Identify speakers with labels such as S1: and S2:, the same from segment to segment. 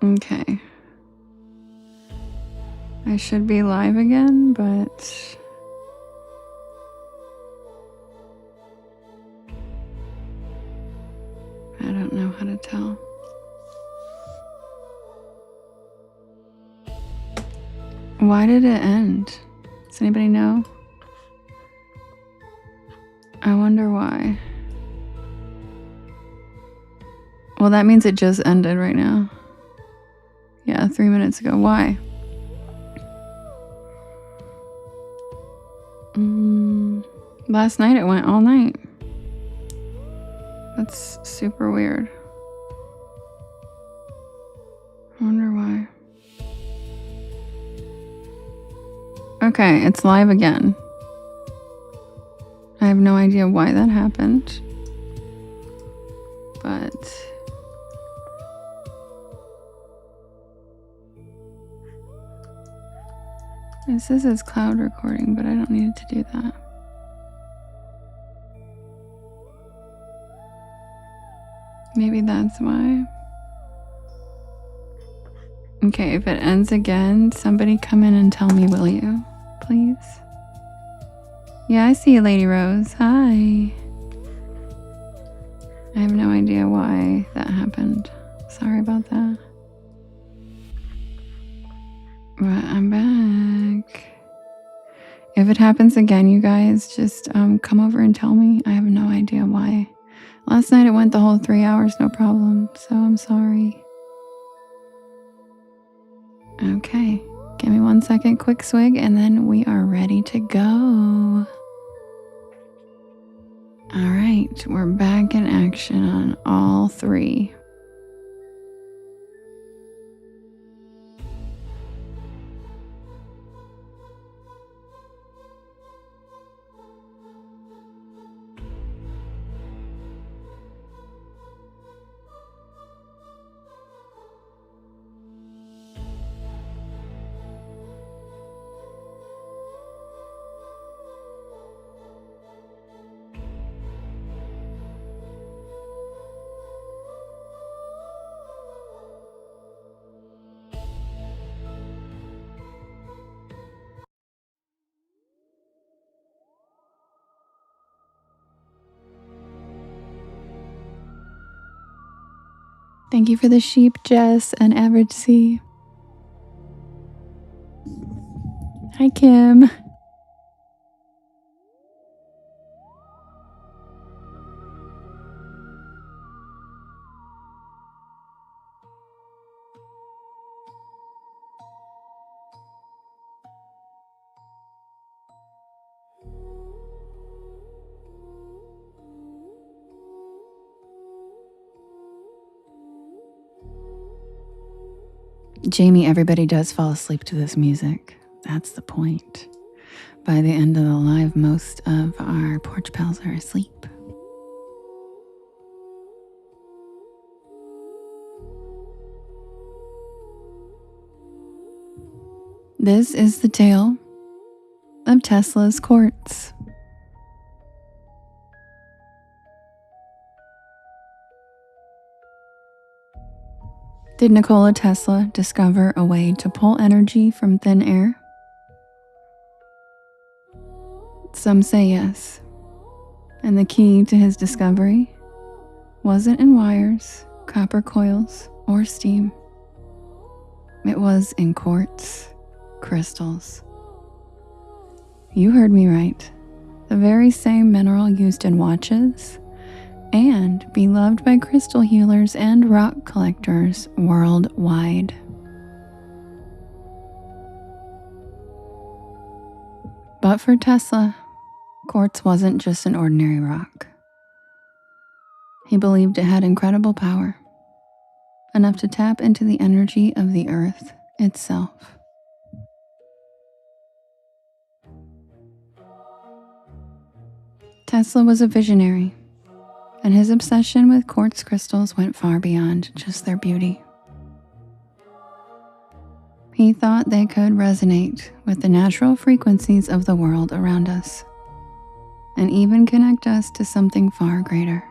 S1: Okay. I should be live again, but I don't know how to tell. Why did it end? Does anybody know? I wonder why. Well, that means it just ended right now. Yeah, 3 minutes ago. Why? Last night it went all night. That's super weird. I wonder why. Okay, it's live again. I have no idea why that happened. But it says it's cloud recording, but I don't need it to do that. Maybe that's why. Okay, if it ends again, somebody come in and tell me, will you? Please? Yeah, I see you, Lady Rose. Hi. I have no idea why that happened. Sorry about that. But I'm back. If it happens again, you guys, just come over and tell me. I have no idea why. Last night it went the whole 3 hours, no problem. So I'm sorry. Okay, give me 1 second, quick swig, and then we are ready to go. All right, we're back in action on all 3. Thank you for the sheep, Jess and Average C. Hi, Kim. Jamie, everybody does fall asleep to this music. That's the point. By the end of the live, most of our porch pals are asleep. This is the tale of Tesla's quartz. Did Nikola Tesla discover a way to pull energy from thin air? Some say yes. And the key to his discovery wasn't in wires, copper coils, or steam. It was in quartz crystals. You heard me right. The very same mineral used in watches and beloved by crystal healers and rock collectors worldwide. But for Tesla, quartz wasn't just an ordinary rock. He believed it had incredible power, enough to tap into the energy of the earth itself. Tesla was a visionary, and his obsession with quartz crystals went far beyond just their beauty. He thought they could resonate with the natural frequencies of the world around us, and even connect us to something far greater.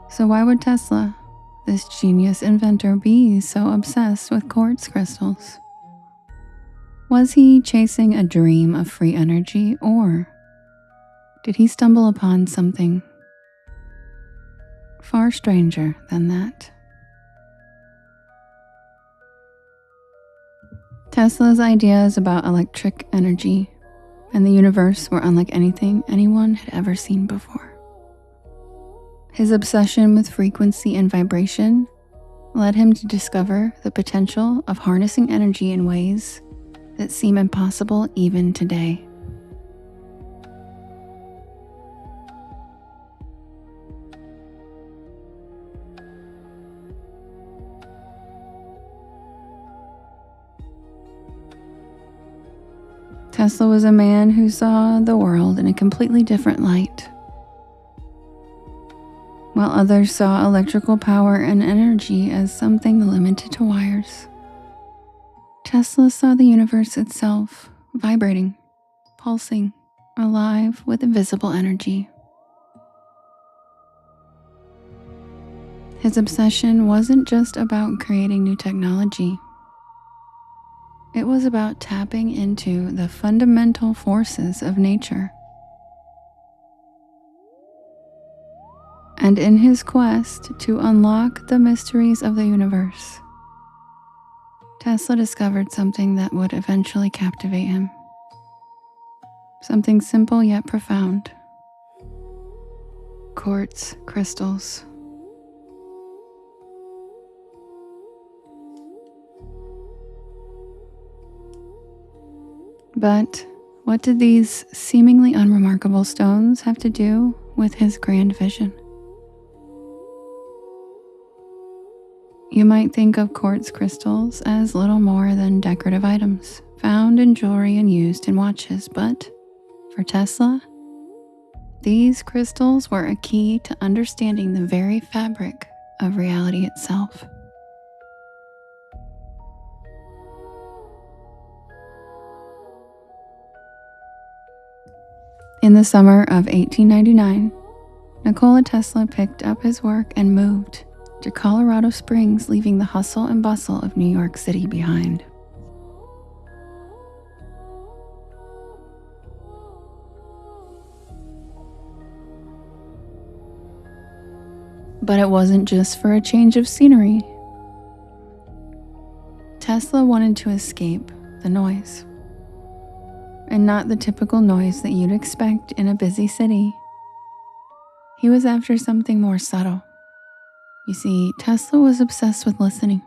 S1: So why would Tesla, this genius inventor be so obsessed with quartz crystals? Was he chasing a dream of free energy, or did he stumble upon something far stranger than that? Tesla's ideas about electric energy and the universe were unlike anything anyone had ever seen before. His obsession with frequency and vibration led him to discover the potential of harnessing energy in ways that seem impossible even today. Tesla was a man who saw the world in a completely different light. While others saw electrical power and energy as something limited to wires, Tesla saw the universe itself vibrating, pulsing, alive with invisible energy. His obsession wasn't just about creating new technology. It was about tapping into the fundamental forces of nature. And in his quest to unlock the mysteries of the universe, Tesla discovered something that would eventually captivate him. Something simple yet profound. Quartz crystals. But what did these seemingly unremarkable stones have to do with his grand vision? You might think of quartz crystals as little more than decorative items found in jewelry and used in watches, but for Tesla, these crystals were a key to understanding the very fabric of reality itself. In the summer of 1899, Nikola Tesla picked up his work and moved to Colorado Springs, leaving the hustle and bustle of New York City behind. But it wasn't just for a change of scenery. Tesla wanted to escape the noise. And not the typical noise that you'd expect in a busy city. He was after something more subtle. You see, Tesla was obsessed with listening.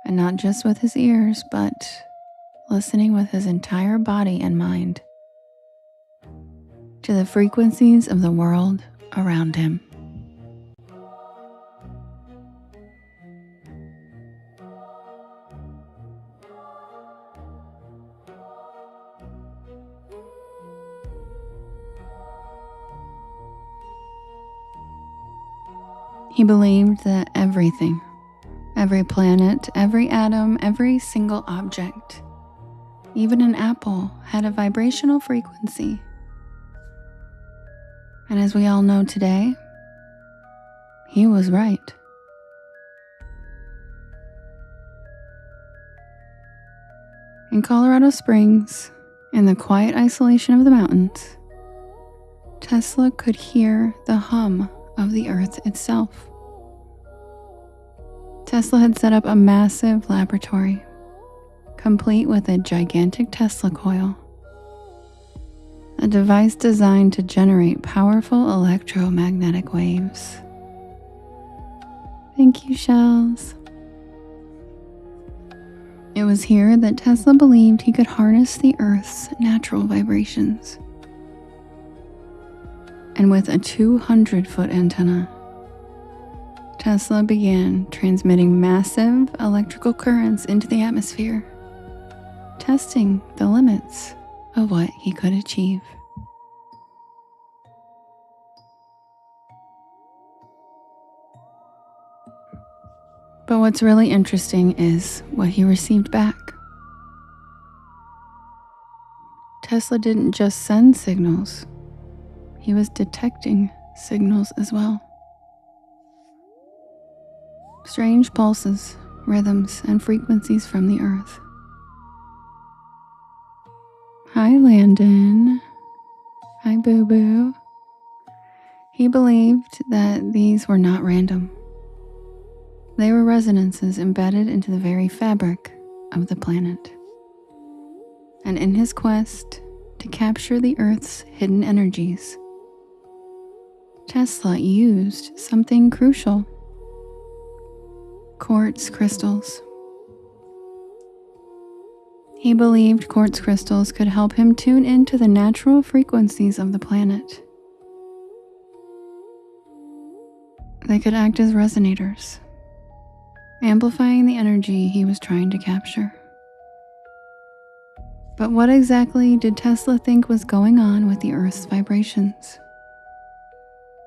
S1: And not just with his ears, but listening with his entire body and mind to the frequencies of the world around him. He believed that everything, every planet, every atom, every single object, even an apple, had a vibrational frequency. And as we all know today, he was right. In Colorado Springs, in the quiet isolation of the mountains, Tesla could hear the hum of the earth itself. Tesla had set up a massive laboratory, complete with a gigantic Tesla coil, a device designed to generate powerful electromagnetic waves. Thank you, Shells. It was here that Tesla believed he could harness the Earth's natural vibrations. And with a 200-foot antenna, Tesla began transmitting massive electrical currents into the atmosphere, testing the limits of what he could achieve. But what's really interesting is what he received back. Tesla didn't just send signals, he was detecting signals as well. strange pulses, rhythms, and frequencies from the earth. Hi, Landon. Hi, Boo Boo. He believed that these were not random. They were resonances embedded into the very fabric of the planet. And in his quest to capture the Earth's hidden energies, Tesla used something crucial: quartz crystals. He believed quartz crystals could help him tune into the natural frequencies of the planet. They could act as resonators, amplifying the energy he was trying to capture. But what exactly did Tesla think was going on with the Earth's vibrations?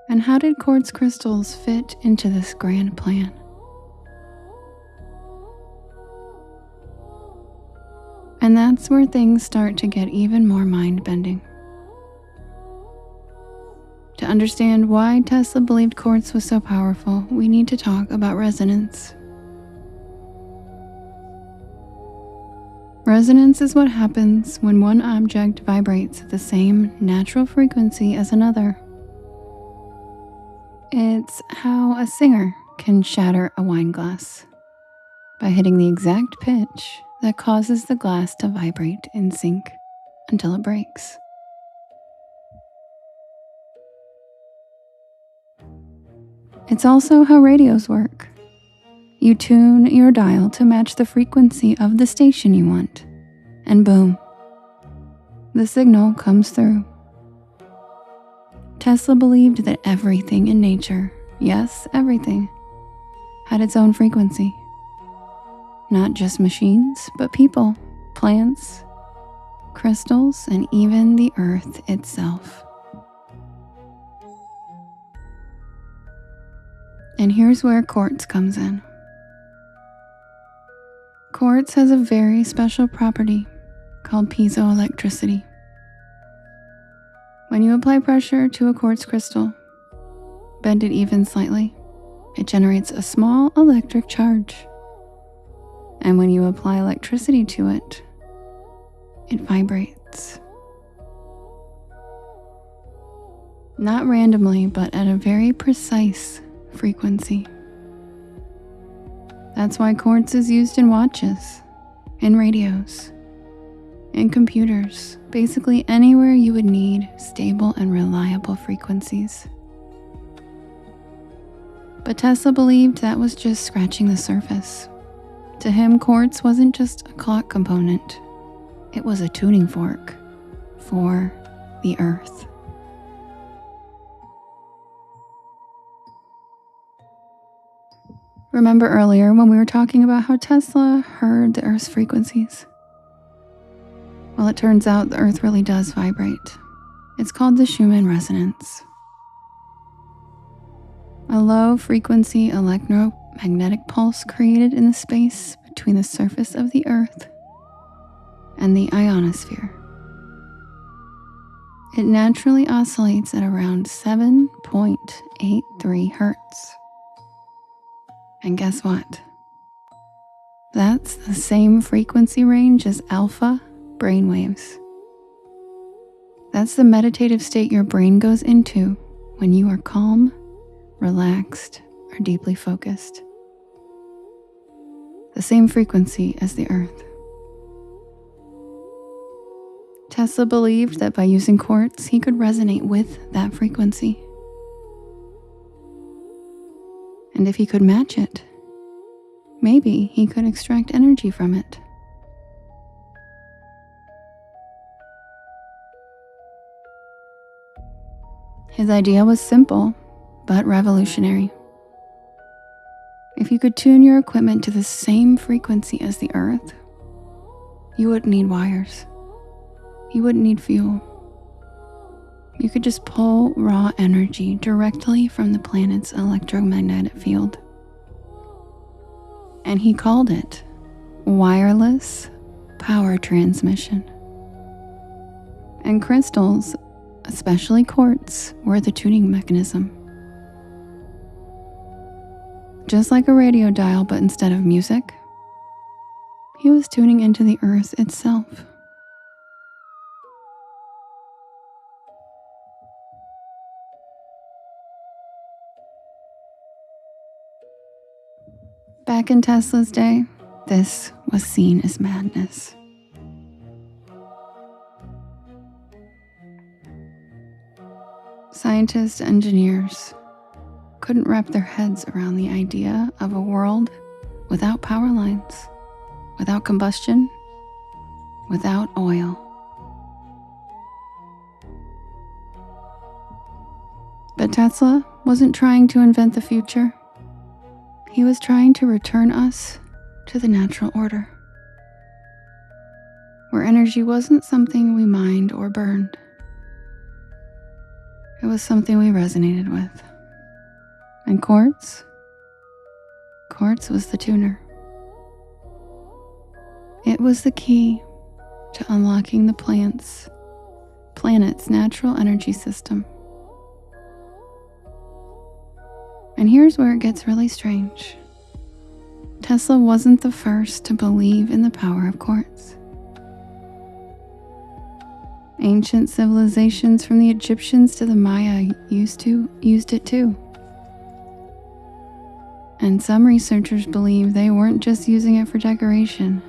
S1: And how did quartz crystals fit into this grand plan? And that's where things start to get even more mind-bending. To understand why Tesla believed quartz was so powerful, we need to talk about resonance. Resonance is what happens when one object vibrates at the same natural frequency as another. It's how a singer can shatter a wine glass by hitting the exact pitch that causes the glass to vibrate in sync until it breaks. It's also how radios work. You tune your dial to match the frequency of the station you want, and boom, the signal comes through. Tesla believed that everything in nature, yes, everything, had its own frequency. Not just machines, but people, plants, crystals, and even the earth itself. And here's where quartz comes in. Quartz has a very special property called piezoelectricity. When you apply pressure to a quartz crystal, bend it even slightly, it generates a small electric charge. And when you apply electricity to it, it vibrates. Not randomly, but at a very precise frequency. That's why quartz is used in watches, in radios, in computers, basically anywhere you would need stable and reliable frequencies. But Tesla believed that was just scratching the surface. To him, quartz wasn't just a clock component, it was a tuning fork for the Earth. Remember earlier when we were talking about how Tesla heard the Earth's frequencies? Well, it turns out the Earth really does vibrate. It's called the Schumann resonance. A low-frequency electromagnetic pulse created in the space between the surface of the Earth and the ionosphere. It naturally oscillates at around 7.83 hertz. And guess what? That's the same frequency range as alpha brainwaves. That's the meditative state your brain goes into when you are calm, relaxed, or deeply focused. The same frequency as the Earth. Tesla believed that by using quartz, he could resonate with that frequency. And if he could match it, maybe he could extract energy from it. His idea was simple, but revolutionary. If you could tune your equipment to the same frequency as the Earth, you wouldn't need wires. You wouldn't need fuel. You could just pull raw energy directly from the planet's electromagnetic field. And he called it wireless power transmission. And crystals, especially quartz, were the tuning mechanism. Just like a radio dial, but instead of music, he was tuning into the earth itself. Back in Tesla's day, this was seen as madness. Scientists, engineers couldn't wrap their heads around the idea of a world without power lines, without combustion, without oil. But Tesla wasn't trying to invent the future. He was trying to return us to the natural order, where energy wasn't something we mined or burned. It was something we resonated with. And quartz was the tuner. It was the key to unlocking the planet's natural energy system. And here's where it gets really strange. Tesla wasn't the first to believe in the power of quartz. Ancient civilizations from the Egyptians to the Maya used it too. And some researchers believe they weren't just using it for decoration.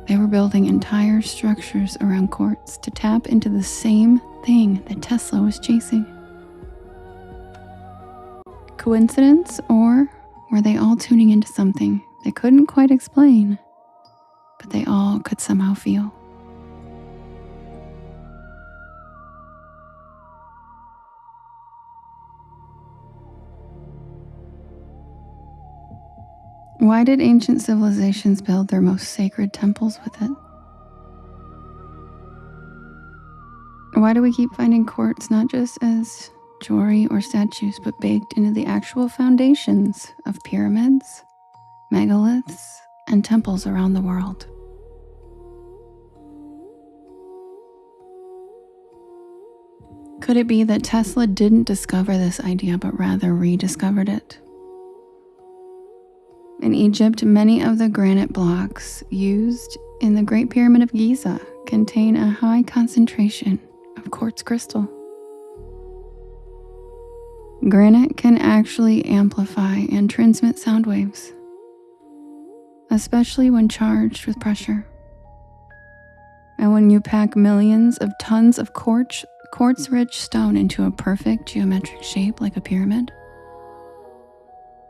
S1: They were building entire structures around quartz to tap into the same thing that Tesla was chasing. Coincidence, or were they all tuning into something they couldn't quite explain, but they all could somehow feel? Why did ancient civilizations build their most sacred temples with it? Why do we keep finding quartz not just as jewelry or statues, but baked into the actual foundations of pyramids, megaliths, and temples around the world? Could it be that Tesla didn't discover this idea, but rather rediscovered it? In Egypt, many of the granite blocks used in the Great Pyramid of Giza contain a high concentration of quartz crystal. Granite can actually amplify and transmit sound waves, especially when charged with pressure. And when you pack millions of tons of quartz-rich stone into a perfect geometric shape like a pyramid,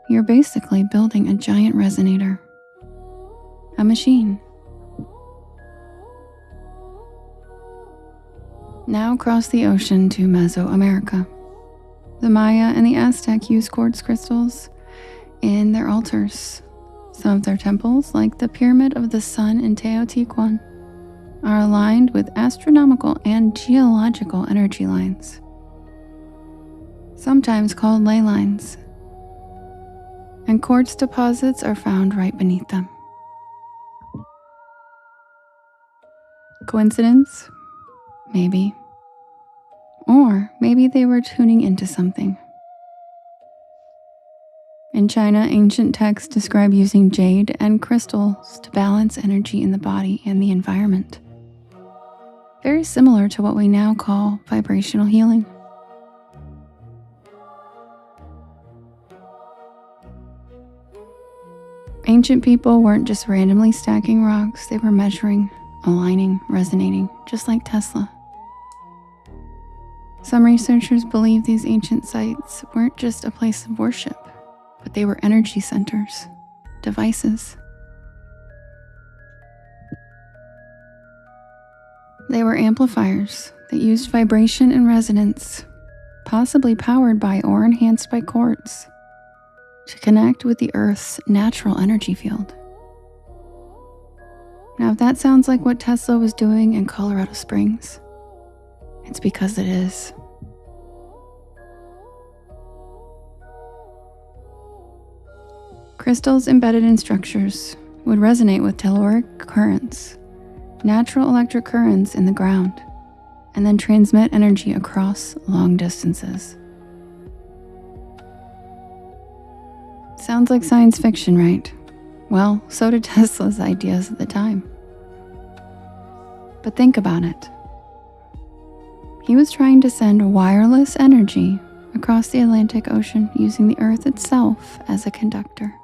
S1: you're basically building a giant resonator, a machine. Now cross the ocean to Mesoamerica. The Maya and the Aztec used quartz crystals in their altars. Some of their temples, like the Pyramid of the Sun in Teotihuacan, are aligned with astronomical and geological energy lines, sometimes called ley lines. And quartz deposits are found right beneath them. Coincidence? Maybe. Or maybe they were tuning into something. In China, ancient texts describe using jade and crystals to balance energy in the body and the environment. Very similar to what we now call vibrational healing. Ancient people weren't just randomly stacking rocks, they were measuring, aligning, resonating, just like Tesla. Some researchers believe these ancient sites weren't just a place of worship, but they were energy centers, devices. They were amplifiers that used vibration and resonance, possibly powered by or enhanced by quartz, to connect with the Earth's natural energy field. Now, if that sounds like what Tesla was doing in Colorado Springs, it's because it is. Crystals embedded in structures would resonate with telluric currents, natural electric currents in the ground, and then transmit energy across long distances. Sounds like science fiction, right? Well, so did Tesla's ideas at the time. But think about it. He was trying to send wireless energy across the Atlantic Ocean using the Earth itself as a conductor.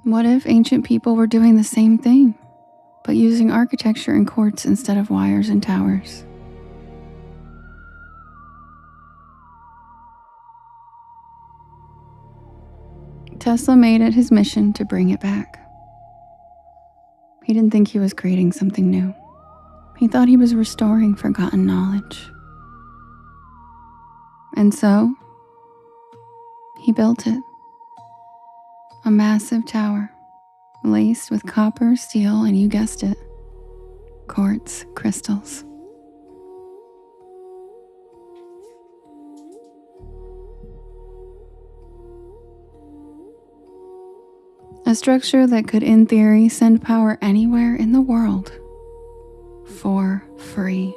S1: What if ancient people were doing the same thing, but using architecture and quartz instead of wires and towers? Tesla made it his mission to bring it back. He didn't think he was creating something new. He thought he was restoring forgotten knowledge. And so, he built it. A massive tower, laced with copper, steel, and you guessed it, quartz crystals. A structure that could, in theory, send power anywhere in the world for free.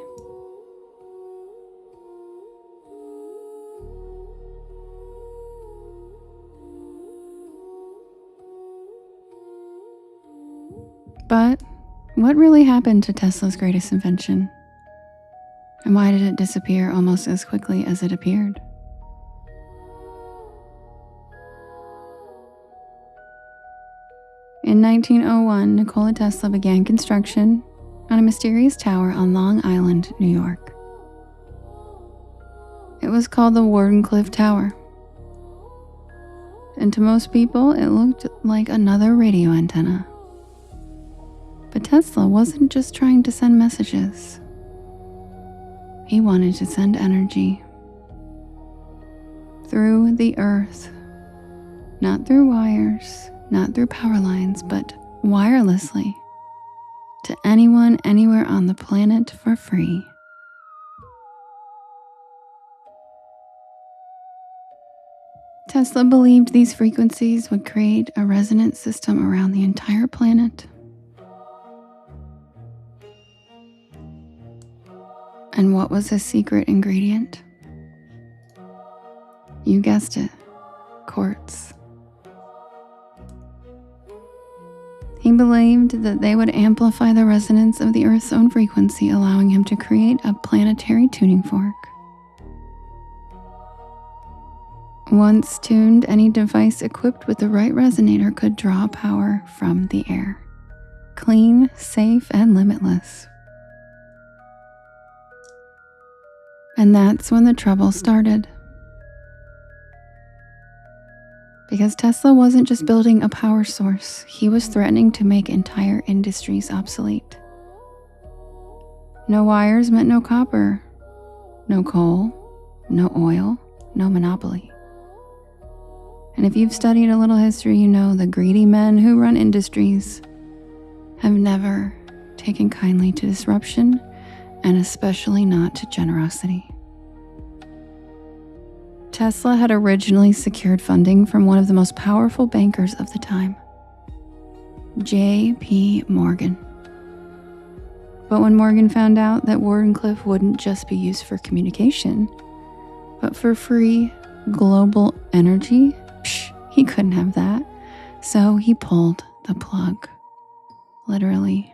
S1: But what really happened to Tesla's greatest invention? And why did it disappear almost as quickly as it appeared? In 1901, Nikola Tesla began construction on a mysterious tower on Long Island, New York. It was called the Wardenclyffe Tower. And to most people, it looked like another radio antenna. But Tesla wasn't just trying to send messages. He wanted to send energy through the earth, not through wires, not through power lines, but wirelessly to anyone, anywhere on the planet for free. Tesla believed these frequencies would create a resonant system around the entire planet. And what was his secret ingredient? You guessed it, quartz. He believed that they would amplify the resonance of the Earth's own frequency, allowing him to create a planetary tuning fork. Once tuned, any device equipped with the right resonator could draw power from the air. Clean, safe, and limitless. And that's when the trouble started. Because Tesla wasn't just building a power source, he was threatening to make entire industries obsolete. No wires meant no copper, no coal, no oil, no monopoly. And if you've studied a little history, you know the greedy men who run industries have never taken kindly to disruption, and especially not to generosity. Tesla had originally secured funding from one of the most powerful bankers of the time, J.P. Morgan. But when Morgan found out that Wardenclyffe wouldn't just be used for communication, but for free global energy, he couldn't have that. So he pulled the plug, literally.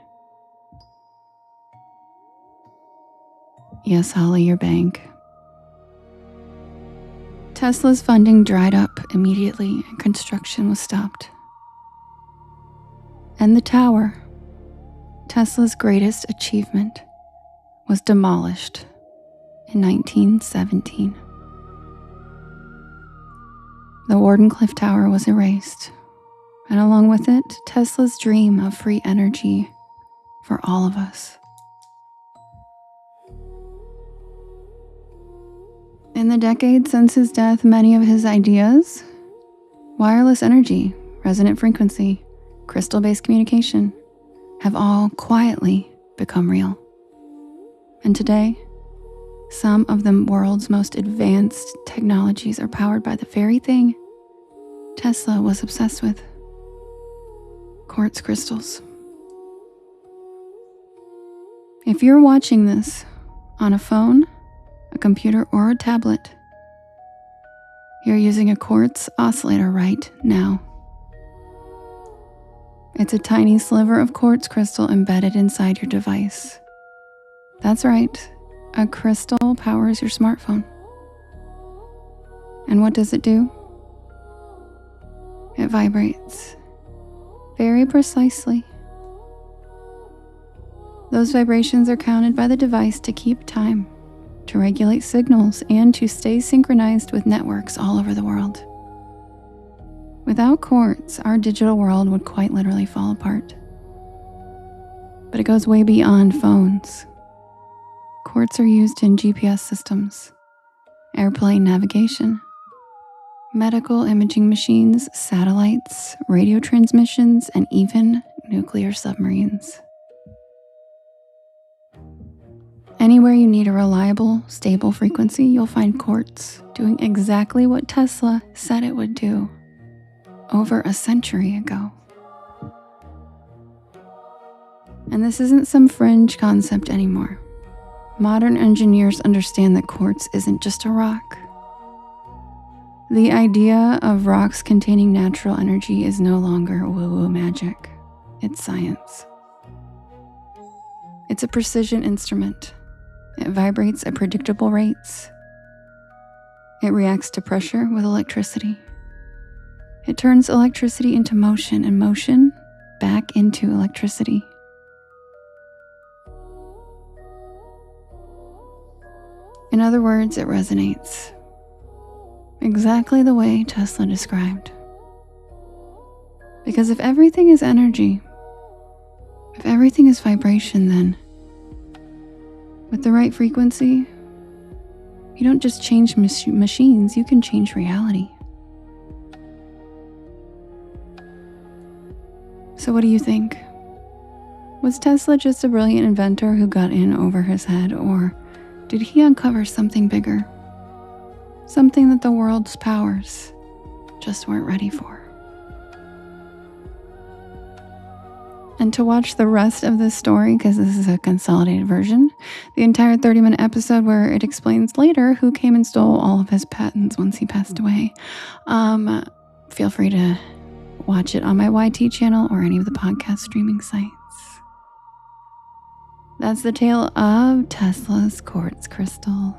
S1: Yes, Holly, your bank. Tesla's funding dried up immediately and construction was stopped. And the tower, Tesla's greatest achievement, was demolished in 1917. The Wardenclyffe Tower was erased, and along with it, Tesla's dream of free energy for all of us. In the decades since his death, many of his ideas, wireless energy, resonant frequency, crystal-based communication, have all quietly become real. And today, some of the world's most advanced technologies are powered by the very thing Tesla was obsessed with: quartz crystals. If you're watching this on a phone, a computer, or a tablet, You're using a quartz oscillator right now. It's a tiny sliver of quartz crystal embedded inside your device. That's right, a crystal powers your smartphone. And what does it do? It vibrates, very precisely. Those vibrations are counted by the device to keep time, to regulate signals, and to stay synchronized with networks all over the world. Without quartz, our digital world would quite literally fall apart. But it goes way beyond phones. Quartz are used in GPS systems, airplane navigation, medical imaging machines, satellites, radio transmissions, and even nuclear submarines. Anywhere you need a reliable, stable frequency, you'll find quartz doing exactly what Tesla said it would do over a century ago. And this isn't some fringe concept anymore. Modern engineers understand that quartz isn't just a rock. The idea of rocks containing natural energy is no longer woo-woo magic. It's science. It's a precision instrument. It vibrates at predictable rates. It reacts to pressure with electricity. It turns electricity into motion and motion back into electricity. In other words, it resonates. Exactly the way Tesla described. Because if everything is energy, if everything is vibration, then with the right frequency, you don't just change machines, you can change reality. So what do you think? Was Tesla just a brilliant inventor who got in over his head, or did he uncover something bigger? Something that the world's powers just weren't ready for? And to watch the rest of this story, because this is a consolidated version, the entire 30-minute episode where it explains later who came and stole all of his patents once he passed away, feel free to watch it on my YT channel or any of the podcast streaming sites. That's the tale of Tesla's quartz crystals.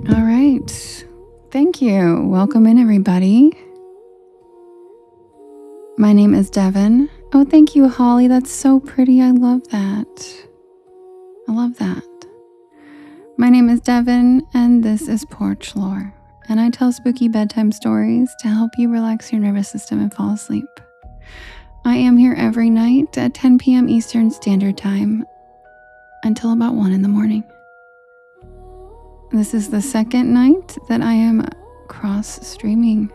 S1: All right. Thank you. Welcome in, everybody. My name is Devin. Oh, thank you, Holly. That's so pretty. I love that. I love that. My name is Devin, and this is Porch Lore, and I tell spooky bedtime stories to help you relax your nervous system and fall asleep. I am here every night at 10 p.m. Eastern Standard Time until about 1 in the morning. This is the second night that I am cross-streaming,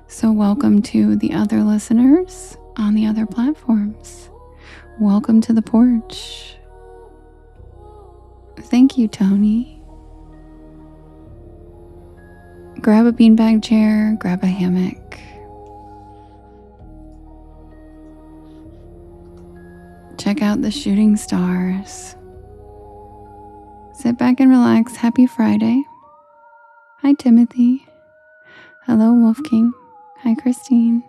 S1: so welcome to the other listeners on the other platforms. Welcome to the porch. Thank you, Tony. Grab a beanbag chair, grab a hammock. Check out the shooting stars. Sit back and relax. Happy Friday. Hi, Timothy. Hello, Wolf King. Hi, Christine.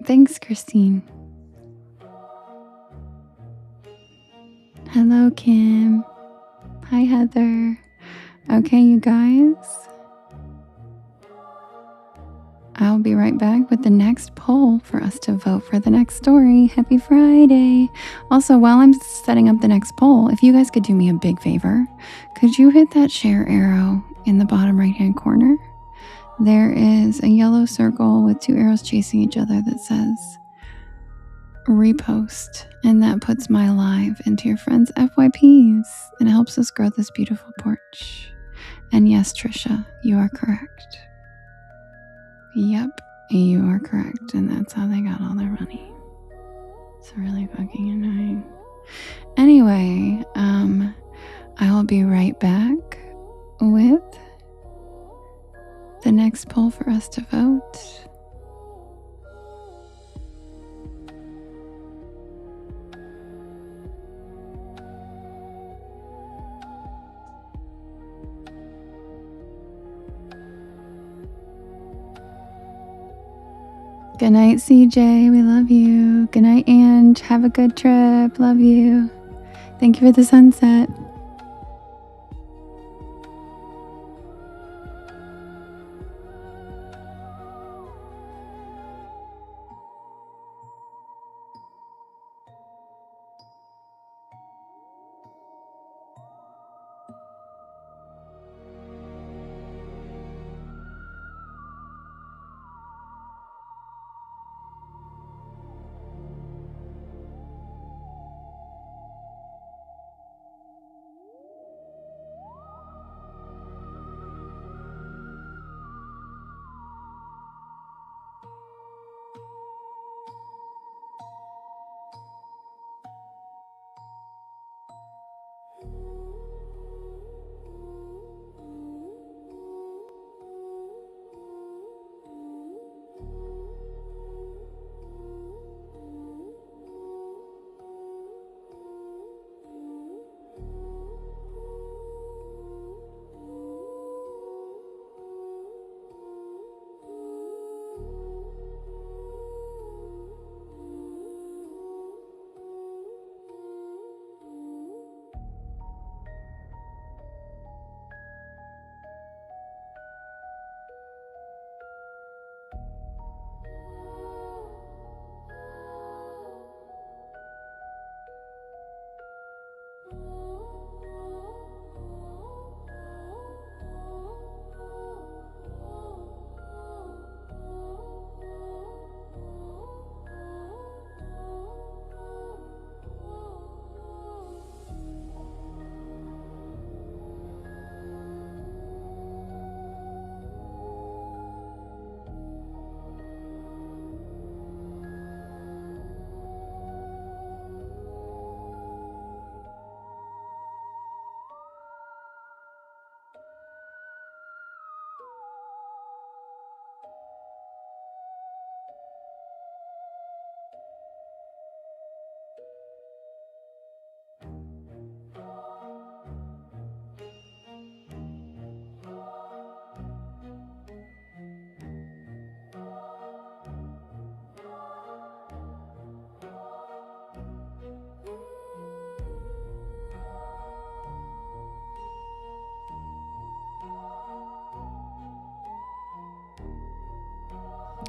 S1: Thanks, Christine. Hello, Kim. Hi, Heather. Okay, you guys. I'll be right back with the next poll for us to vote for the next story. Happy Friday. Also, while I'm setting up the next poll, if you guys could do me a big favor, could you hit that share arrow in the bottom right-hand corner? There is a yellow circle with 2 arrows chasing each other that says, repost, and that puts my live into your friends' FYPs, and it helps us grow this beautiful porch. And yes, Trisha, you are correct. Yep, you are correct, and that's how they got all their money. It's really fucking annoying. Anyway, I will be right back with the next poll for us to vote. Good night, CJ. We love you. Good night, Ange. Have a good trip. Love you. Thank you for the sunset.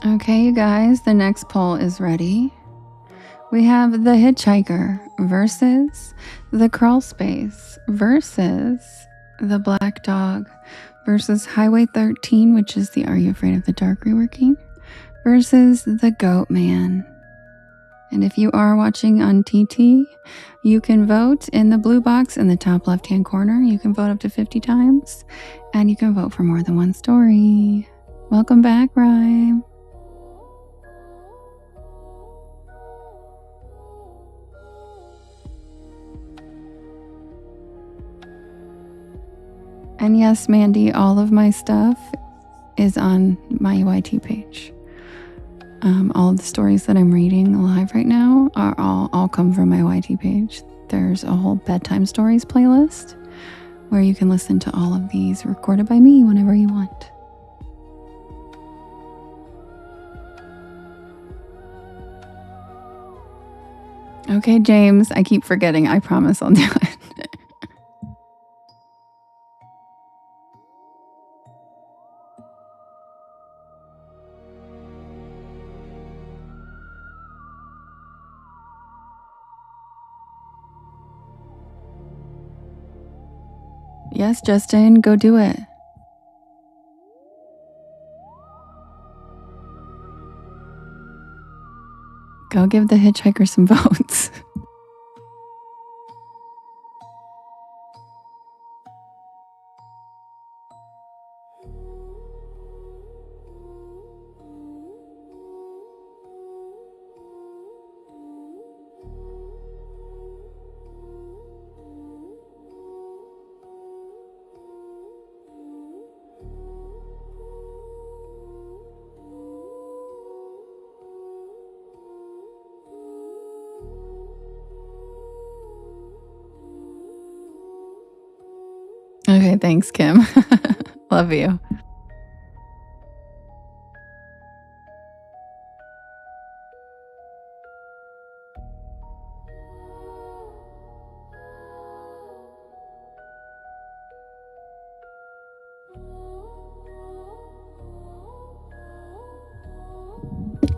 S1: Okay, you guys, the next poll is ready. We have the hitchhiker versus the crawl space versus the black dog versus Highway 13, which is the Are You Afraid of the Dark reworking, versus the goat man. And if you are watching on TT, you can vote in the blue box in the top left-hand corner. You can vote up to 50 times, and you can vote for more than one story. Welcome back, Rhyme. And yes, Mandy, all of my stuff is on my YT page. All of the stories that I'm reading live right now are all come from my YT page. There's a whole bedtime stories playlist where you can listen to all of these recorded by me whenever you want. Okay, James, I keep forgetting. I promise I'll do it. Yes, Justin, go do it. Go Go give the hitchhiker some votes. Okay, thanks, Kim. Love you.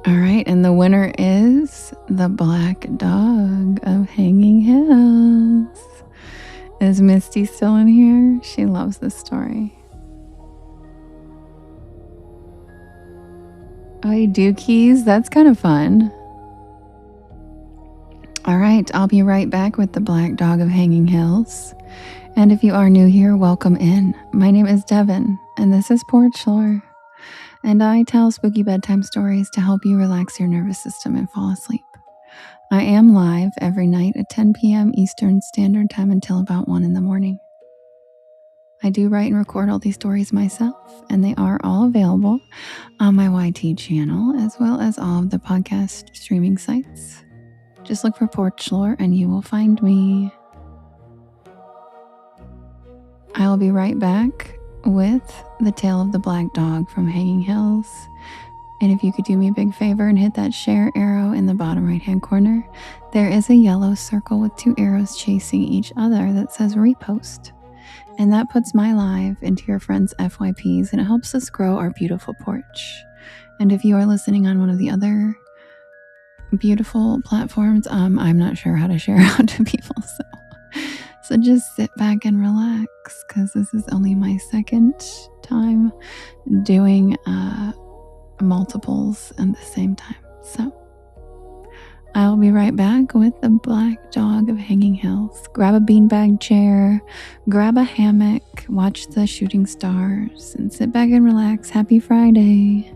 S1: All right, and the winner is the Black Dog of Hanging Hills. Is Misty still in here? She loves this story. Oh, you do keys? That's kind of fun. All right, I'll be right back with the Black Dog of Hanging Hills. And if you are new here, welcome in. My name is Devin, and this is Porch Lore. And I tell spooky bedtime stories to help you relax your nervous system and fall asleep. I am live every night at 10 p.m. Eastern Standard Time until about 1 in the morning. I do write and record all these stories myself, and they are all available on my YT channel, as well as all of the podcast streaming sites. Just look for Porch Lore and you will find me. I'll be right back with the tale of the Black Dog from Hanging Hills. And if you could do me a big favor and hit that share arrow in the bottom right hand corner, there is a yellow circle with 2 arrows chasing each other that says repost. And that puts my live into your friends' FYPs, and it helps us grow our beautiful porch. And if you are listening on one of the other beautiful platforms, I'm not sure how to share out to people, so just sit back and relax, because this is only my second time doing multiples at the same time. So I'll be right back with the Black Dog of Hanging Hills. Grab a beanbag chair, grab a hammock, watch the shooting stars, and sit back and relax. Happy Friday.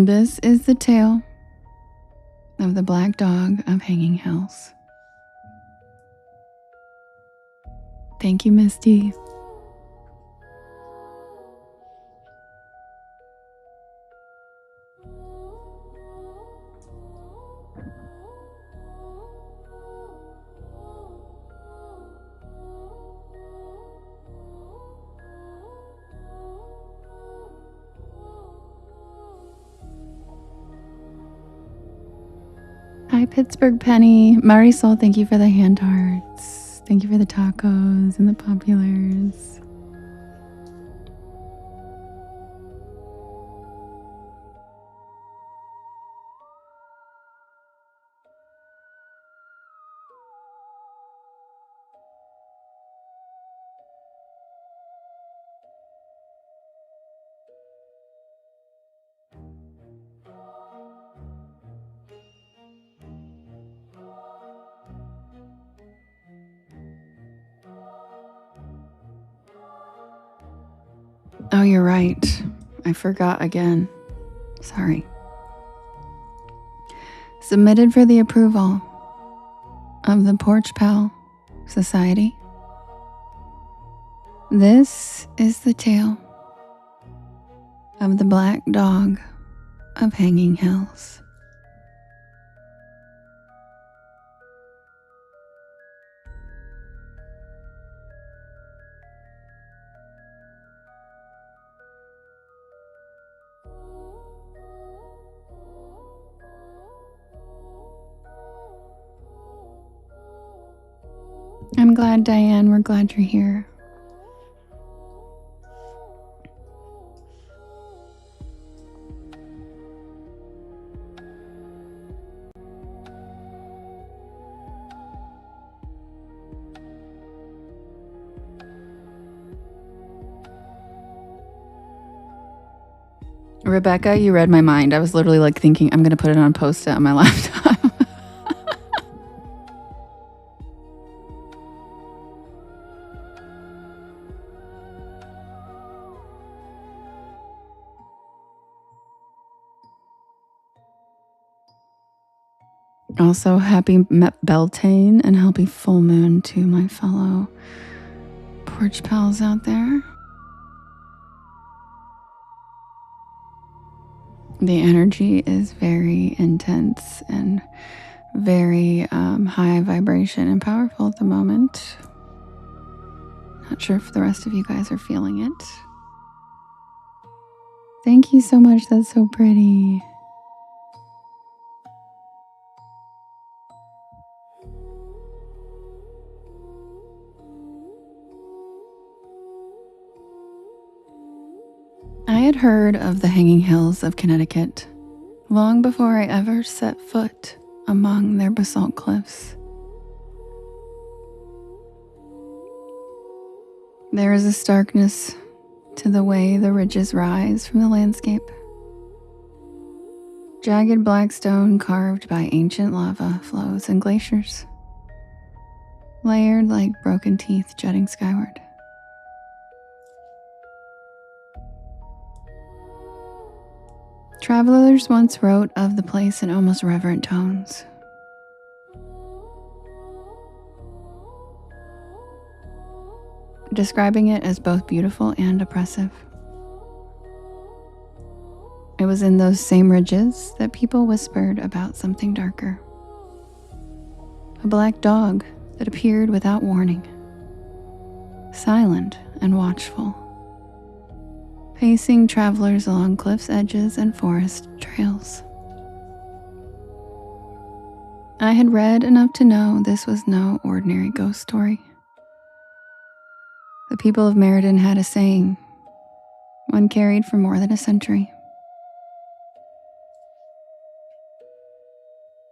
S1: This is the tale of the Black Dog of Hanging Hills. Thank you, Misty. Hi, Pittsburgh Penny. Marisol, thank you for the hand hearts. Thank you for the tacos and the populars. Oh, you're right. I forgot again. Sorry. Submitted for the approval of the Porch Pal Society. This is the tale of the Black Dog of Hanging Hills. I'm glad, Diane. We're glad you're here. Rebecca, you read my mind. I was literally like thinking I'm going to put it on a Post-it on my laptop. Also, happy Beltane and happy full moon to my fellow porch pals out there. The energy is very intense and very high vibration and powerful at the moment. Not sure if the rest of you guys are feeling it. Thank you so much. That's so pretty. I had heard of the Hanging Hills of Connecticut long before I ever set foot among their basalt cliffs. There is a starkness to the way the ridges rise from the landscape. Jagged black stone carved by ancient lava flows and glaciers, layered like broken teeth jutting skyward. Travelers once wrote of the place in almost reverent tones. Describing it as both beautiful and oppressive. It was in those same ridges that people whispered about something darker. A black dog that appeared without warning, silent and watchful, pacing travelers along cliffs' edges and forest trails. I had read enough to know this was no ordinary ghost story. The people of Meriden had a saying, one carried for more than a century.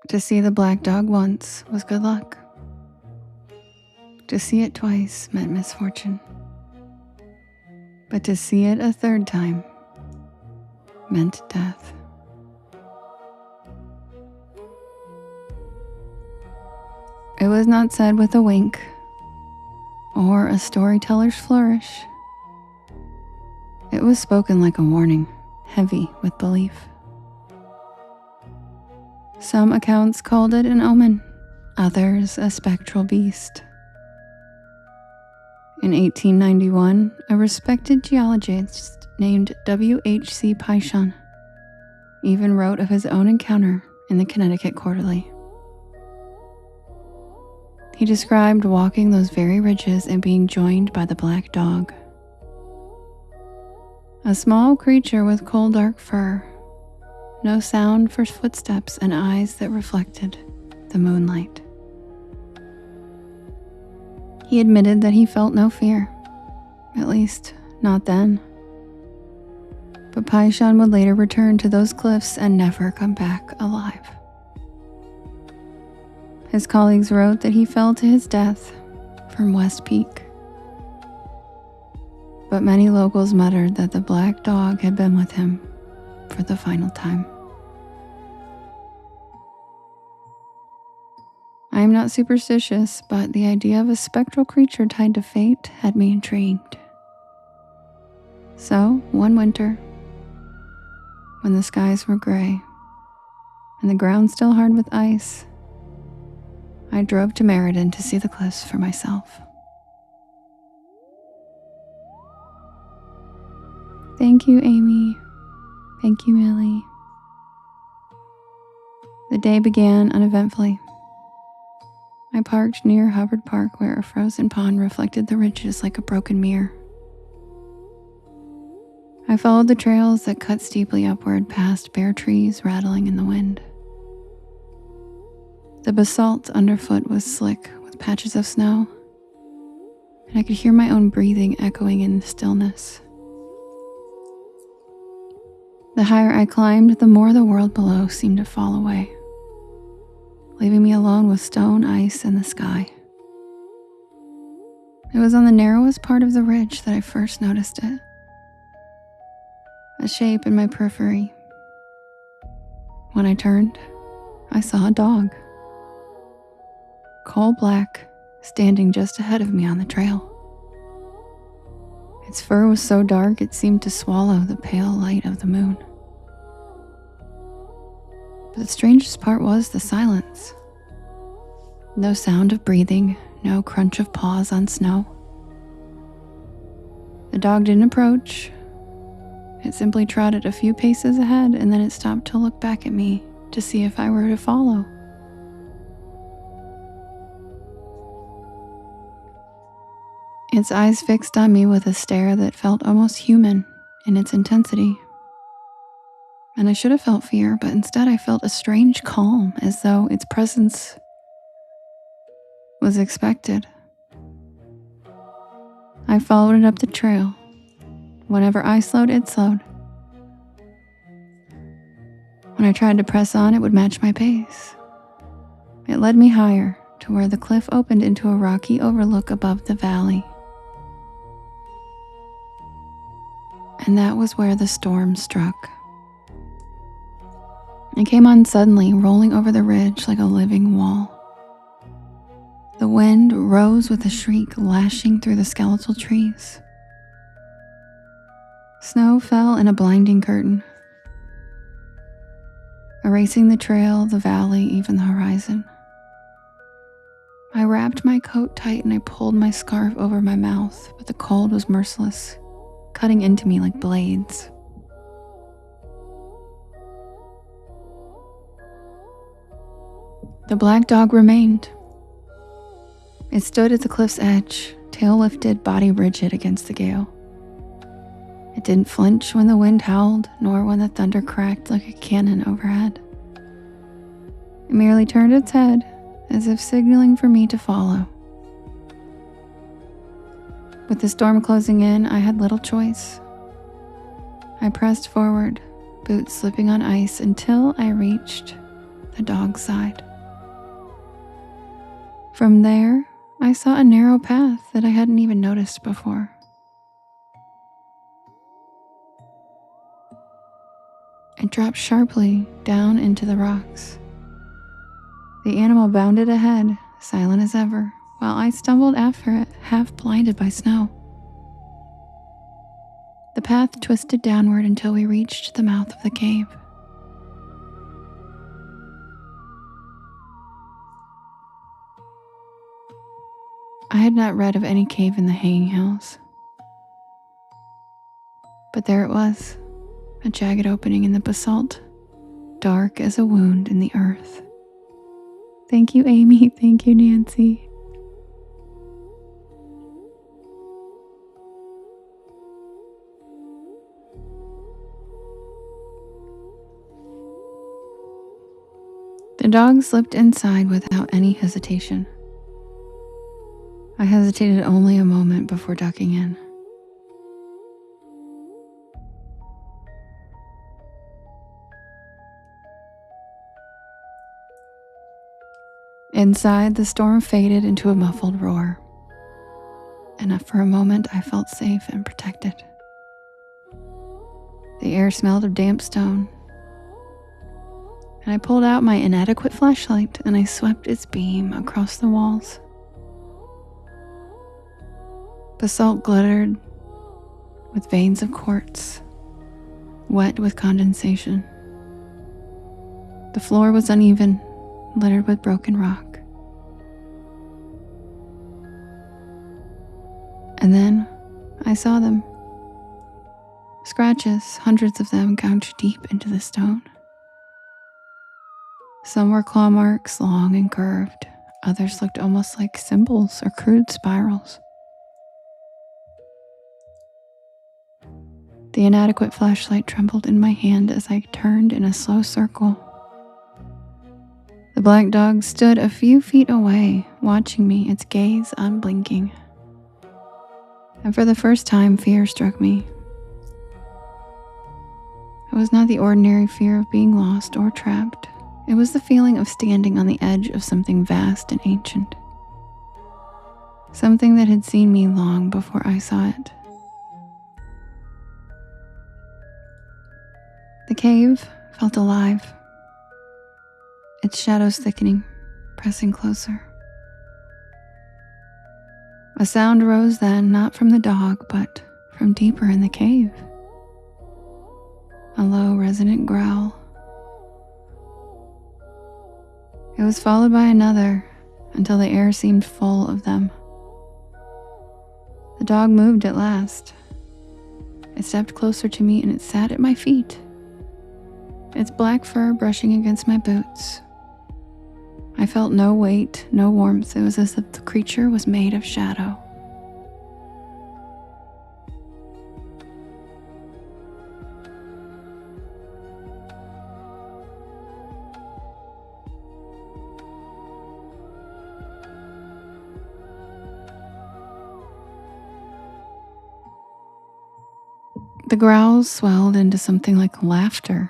S1: To see the black dog once was good luck. To see it twice meant misfortune. But to see it a third time meant death. It was not said with a wink or a storyteller's flourish. It was spoken like a warning, heavy with belief. Some accounts called it an omen, others a spectral beast. In 1891, a respected geologist named W.H.C. Paishon even wrote of his own encounter in the Connecticut Quarterly. He described walking those very ridges and being joined by the black dog. A small creature with coal dark fur, no sound for footsteps and eyes that reflected the moonlight. He admitted that he felt no fear, at least not then. But Paishon would later return to those cliffs and never come back alive. His colleagues wrote that he fell to his death from West Peak. But many locals muttered that the black dog had been with him for the final time. I am not superstitious, but the idea of a spectral creature tied to fate had me intrigued. So, one winter, when the skies were gray and the ground still hard with ice, I drove to Meriden to see the cliffs for myself. Thank you, Amy. Thank you, Millie. The day began uneventfully. I parked near Hubbard Park where a frozen pond reflected the ridges like a broken mirror. I followed the trails that cut steeply upward past bare trees rattling in the wind. The basalt underfoot was slick with patches of snow, and I could hear my own breathing echoing in the stillness. The higher I climbed, the more the world below seemed to fall away, leaving me alone with stone, ice, and the sky. It was on the narrowest part of the ridge that I first noticed it. A shape in my periphery. When I turned, I saw a dog. Coal black, standing just ahead of me on the trail. Its fur was so dark it seemed to swallow the pale light of the moon. But the strangest part was the silence. No sound of breathing, no crunch of paws on snow. The dog didn't approach. It simply trotted a few paces ahead and then it stopped to look back at me to see if I were to follow. Its eyes fixed on me with a stare that felt almost human in its intensity. And I should have felt fear, but instead I felt a strange calm, as though its presence was expected. I followed it up the trail. Whenever I slowed, it slowed. When I tried to press on, it would match my pace. It led me higher to where the cliff opened into a rocky overlook above the valley. And that was where the storm struck. It came on suddenly, rolling over the ridge like a living wall. The wind rose with a shriek, lashing through the skeletal trees. Snow fell in a blinding curtain, erasing the trail, the valley, even the horizon. I wrapped my coat tight and I pulled my scarf over my mouth, but the cold was merciless, cutting into me like blades. The black dog remained. It stood at the cliff's edge, tail lifted, body rigid against the gale. It didn't flinch when the wind howled, nor when the thunder cracked like a cannon overhead. It merely turned its head, as if signaling for me to follow. With the storm closing in, I had little choice. I pressed forward, boots slipping on ice, until I reached the dog's side. From there, I saw a narrow path that I hadn't even noticed before. It dropped sharply down into the rocks. The animal bounded ahead, silent as ever, while I stumbled after it, half blinded by snow. The path twisted downward until we reached the mouth of the cave. had not read of any cave in the Hanging Hills. But there it was, a jagged opening in the basalt, dark as a wound in the earth. Thank you, Amy. Thank you, Nancy. The dog slipped inside without any hesitation. I hesitated only a moment before ducking in. Inside, the storm faded into a muffled roar, and for a moment I felt safe and protected. The air smelled of damp stone, and I pulled out my inadequate flashlight and I swept its beam across the walls. Basalt glittered with veins of quartz, wet with condensation. The floor was uneven, littered with broken rock. And then I saw them. Scratches, hundreds of them gouged deep into the stone. Some were claw marks, long and curved. Others looked almost like symbols or crude spirals. The inadequate flashlight trembled in my hand as I turned in a slow circle. The black dog stood a few feet away, watching me, its gaze unblinking. And for the first time, fear struck me. It was not the ordinary fear of being lost or trapped. It was the feeling of standing on the edge of something vast and ancient. Something that had seen me long before I saw it. The cave felt alive, its shadows thickening, pressing closer. A sound rose then, not from the dog, but from deeper in the cave. A low, resonant growl. It was followed by another, until the air seemed full of them. The dog moved at last. It stepped closer to me and it sat at my feet, its black fur brushing against my boots. I felt no weight, no warmth. It was as if the creature was made of shadow. The growls swelled into something like laughter,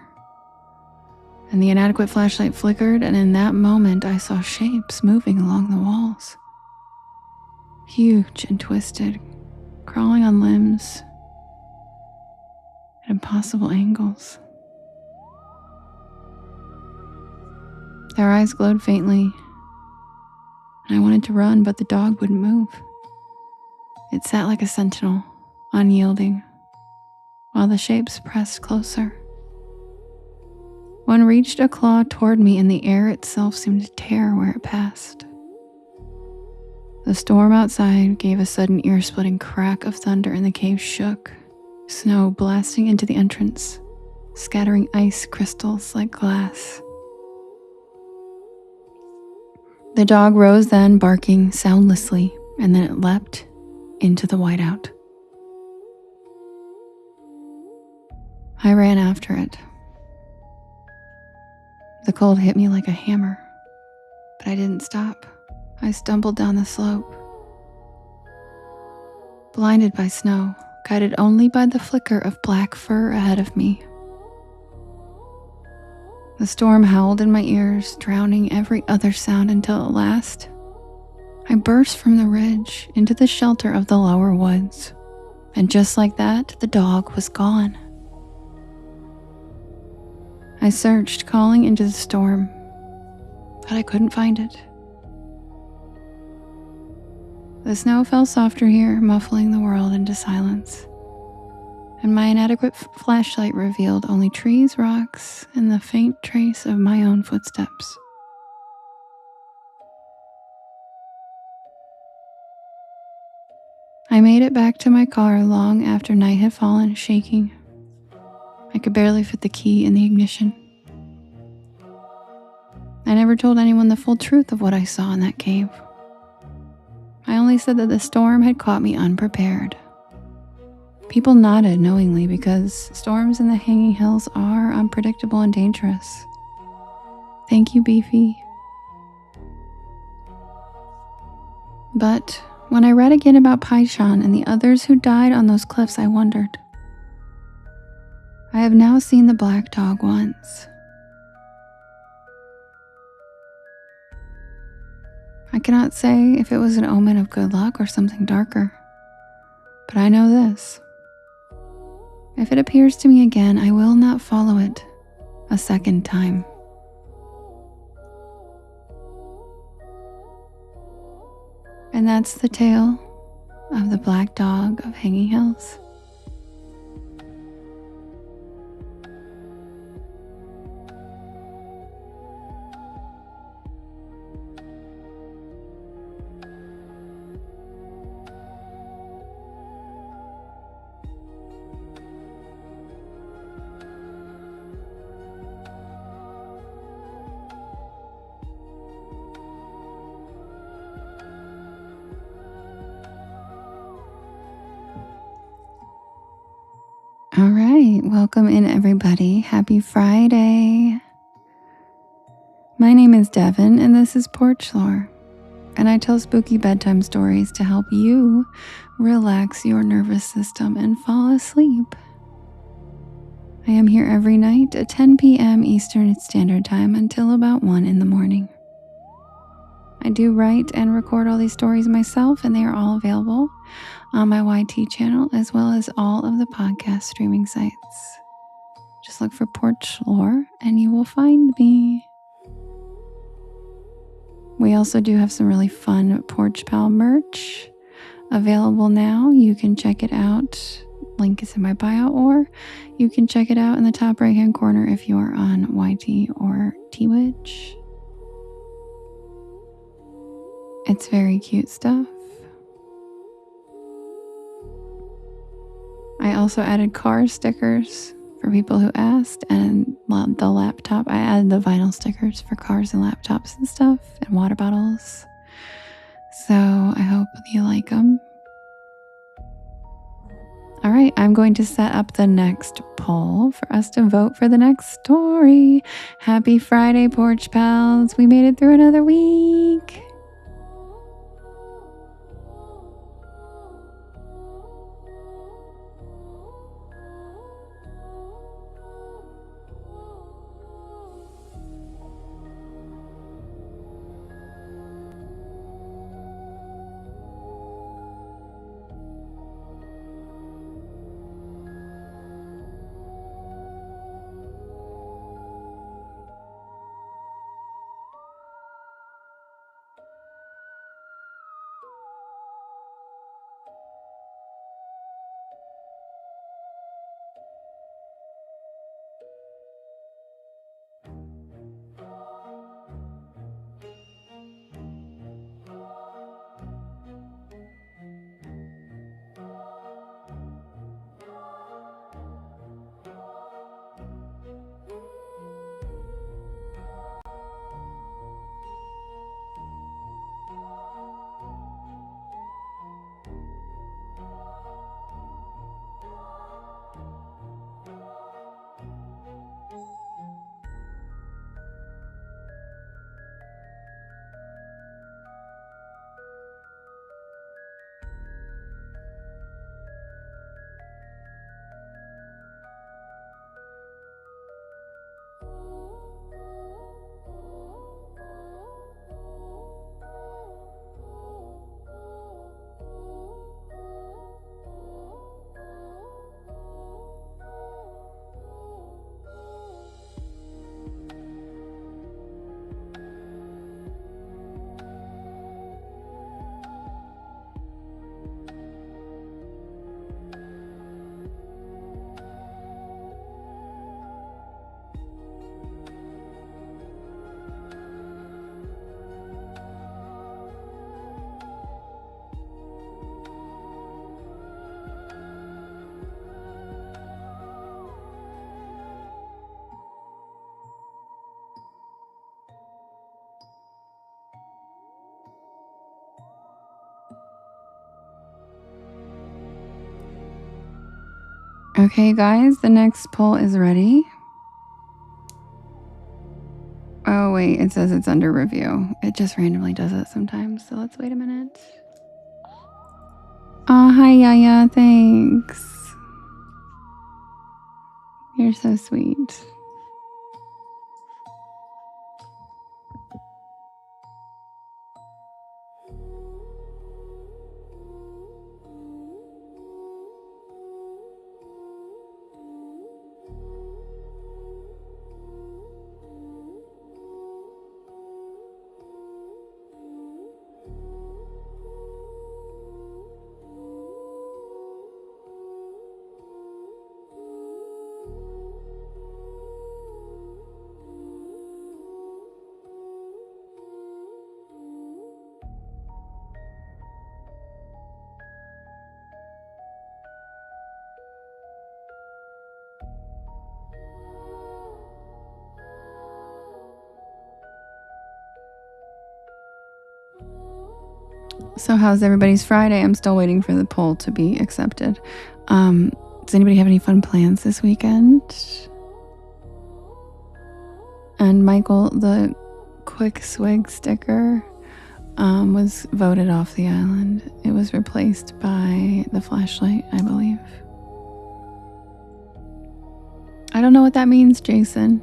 S1: and the inadequate flashlight flickered, and in that moment I saw shapes moving along the walls. Huge and twisted, crawling on limbs at impossible angles. Their eyes glowed faintly, and I wanted to run, but the dog wouldn't move. It sat like a sentinel, unyielding, while the shapes pressed closer. One reached a claw toward me, and the air itself seemed to tear where it passed. The storm outside gave a sudden ear-splitting crack of thunder, and the cave shook, snow blasting into the entrance, scattering ice crystals like glass. The dog rose then, barking soundlessly, and then it leapt into the whiteout. I ran after it. The cold hit me like a hammer, but I didn't stop. I stumbled down the slope, blinded by snow, guided only by the flicker of black fur ahead of me. The storm howled in my ears, drowning every other sound until at last I burst from the ridge into the shelter of the lower woods. And just like that, the dog was gone. I searched, calling into the storm, but I couldn't find it. The snow fell softer here, muffling the world into silence, and my inadequate flashlight revealed only trees, rocks, and the faint trace of my own footsteps. I made it back to my car long after night had fallen, shaking. I could barely fit the key in the ignition. I never told anyone the full truth of what I saw in that cave. I only said that the storm had caught me unprepared. People nodded knowingly because storms in the Hanging Hills are unpredictable and dangerous. Thank you, Beefy. But when I read again about Paishan and the others who died on those cliffs, I wondered. I have now seen the black dog once. I cannot say if it was an omen of good luck or something darker, but I know this. If it appears to me again, I will not follow it a second time. And that's the tale of the black dog of Hanging Hills. All right, welcome in everybody. Happy Friday. My name is Devin and this is Porch Lore, and I tell spooky bedtime stories to help you relax your nervous system and fall asleep. I am here every night at 10 p.m. Eastern Standard Time until about 1 in the morning. I do write and record all these stories myself, and they are all available on my YT channel as well as all of the podcast streaming sites. Just look for Porch Lore and you will find me. We also do have some really fun Porch Pal merch available now. You can check it out. Link is in my bio, or you can check it out in the top right hand corner if you are on YT or Twitch. It's very cute stuff. I also added car stickers for people who asked, and the laptop. I added the vinyl stickers for cars and laptops and stuff, and water bottles. So I hope you like them. All right, I'm going to set up the next poll for us to vote for the next story. Happy Friday, Porch Pals. We made it through another week. Okay, guys, the next poll is ready. Oh, wait, it says it's under review. It just randomly does it sometimes, so let's wait a minute. Oh, hi, Yaya, thanks. You're so sweet. So how's everybody's Friday? I'm still waiting for the poll to be accepted. Does anybody have any fun plans this weekend? And Michael, the quick swig sticker was voted off the island. It was replaced by the flashlight, I believe. I don't know what that means, Jason,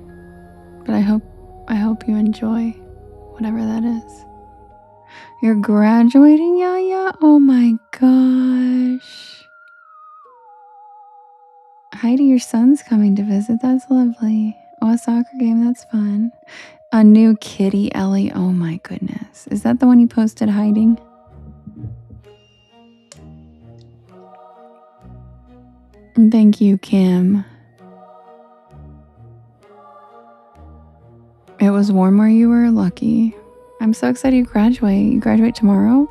S1: but I hope you enjoy whatever that is. You're graduating, Yaya? Oh my gosh. Heidi, your son's coming to visit. That's lovely. Oh, a soccer game. That's fun. A new kitty, Ellie. Oh my goodness. Is that the one you posted hiding? Thank you, Kim. It was warm where you were? Lucky. I'm so excited you graduate. You graduate tomorrow?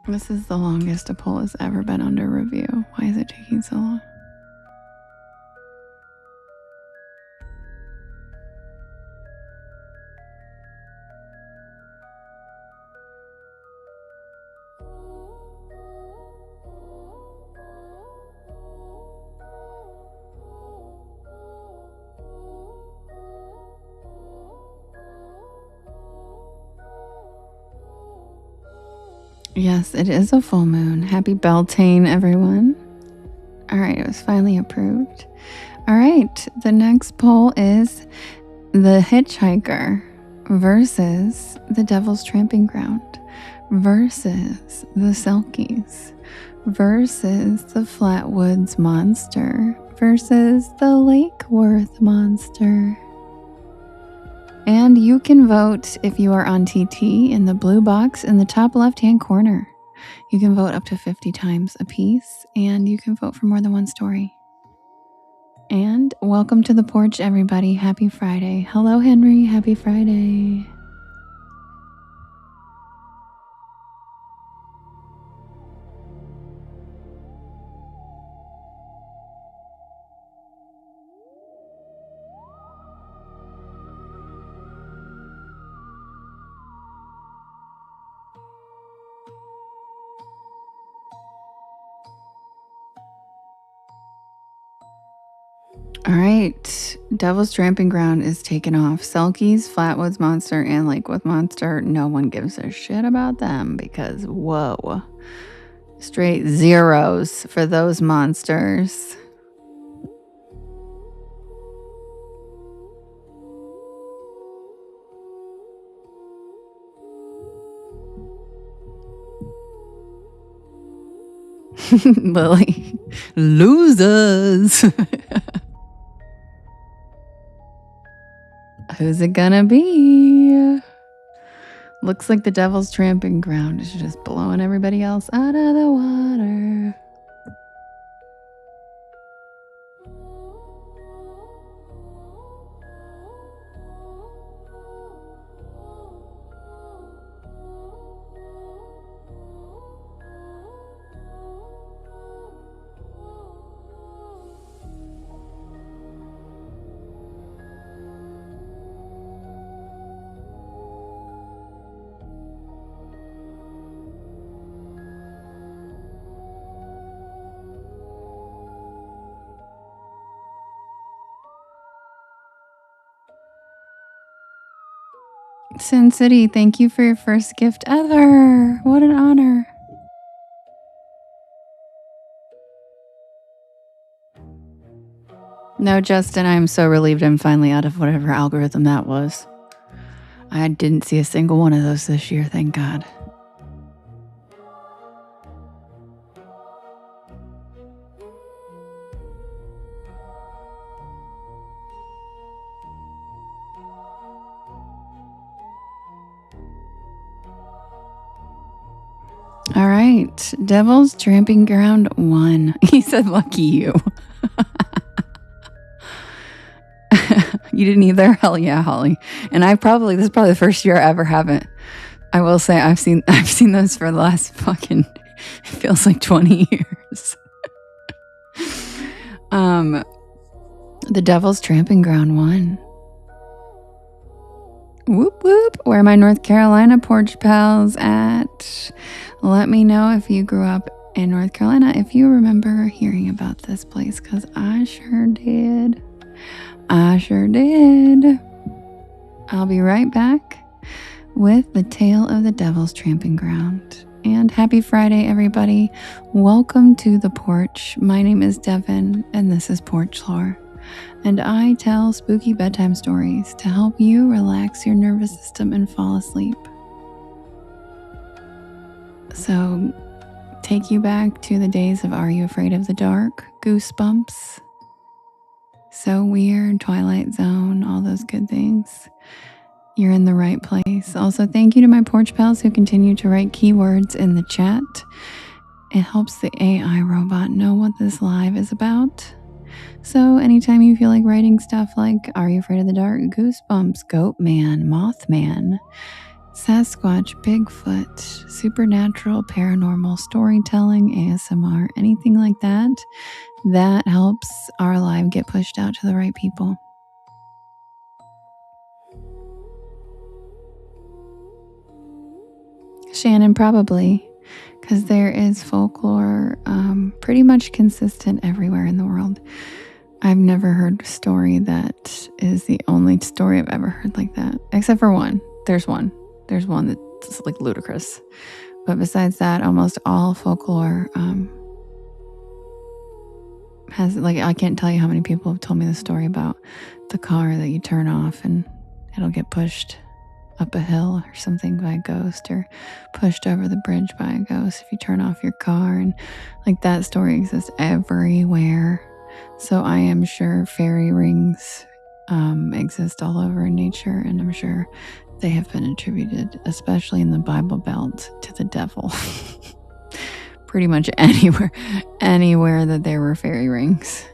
S1: This is the longest a poll has ever been under review. Why is it taking so long? Yes, it is a full moon. Happy Beltane, everyone. All right, it was finally approved. All right, the next poll is the Hitchhiker versus the Devil's Tramping Ground versus the Selkies versus the Flatwoods Monster versus the Lake Worth Monster. And you can vote if you are on TT in the blue box in the top left-hand corner. You can vote up to 50 times a piece, and you can vote for more than one story. And welcome to the porch, everybody. Happy Friday. Hello, Henry. Happy Friday. All right. Devil's Tramping Ground is taken off. Selkies, Flatwoods Monster, and Lakewood Monster. No one gives a shit about them because, whoa. Straight zeros for those monsters. Lily. Losers. Who's it gonna be? Looks like the Devil's Tramping Ground is just blowing everybody else out of the water. Sin City, thank you for your first gift ever. What an honor. No, Justin, I am so relieved I'm finally out of whatever algorithm that was. I didn't see a single one of those this year, thank God. All right, Devil's Tramping Ground 1. He said, lucky you. You didn't either? Hell yeah, Holly. And this is probably the first year I ever haven't. I will say I've seen those for the last fucking, it feels like 20 years. The Devil's Tramping Ground 1. Whoop whoop. Where are my North Carolina porch pals at? Let me know if you grew up in North Carolina, if you remember hearing about this place, because I sure did. I'll be right back with the tale of the Devil's Tramping Ground. And happy Friday, everybody. Welcome to the porch. My name is Devin, and this is Porch Lore. And I tell spooky bedtime stories to help you relax your nervous system and fall asleep. So, take you back to the days of Are You Afraid of the Dark? Goosebumps. So Weird, Twilight Zone, all those good things. You're in the right place. Also, thank you to my porch pals who continue to write keywords in the chat. It helps the AI robot know what this live is about. So anytime you feel like writing stuff like Are You Afraid of the Dark? Goosebumps, Goat Man, Mothman, Sasquatch, Bigfoot, supernatural, paranormal, storytelling, ASMR, anything like that, that helps our live get pushed out to the right people. Shannon, probably, because there is folklore pretty much consistent everywhere in the world. I've never heard a story that is the only story I've ever heard like that, except for one. There's one that's like ludicrous. But besides that, almost all folklore has, like, I can't tell you how many people have told me the story about the car that you turn off and it'll get pushed up a hill or something by a ghost, or pushed over the bridge by a ghost if you turn off your car. And like, that story exists everywhere. So I am sure fairy rings exist all over in nature, and I'm sure they have been attributed, especially in the Bible Belt, to the devil. Pretty much anywhere that there were fairy rings.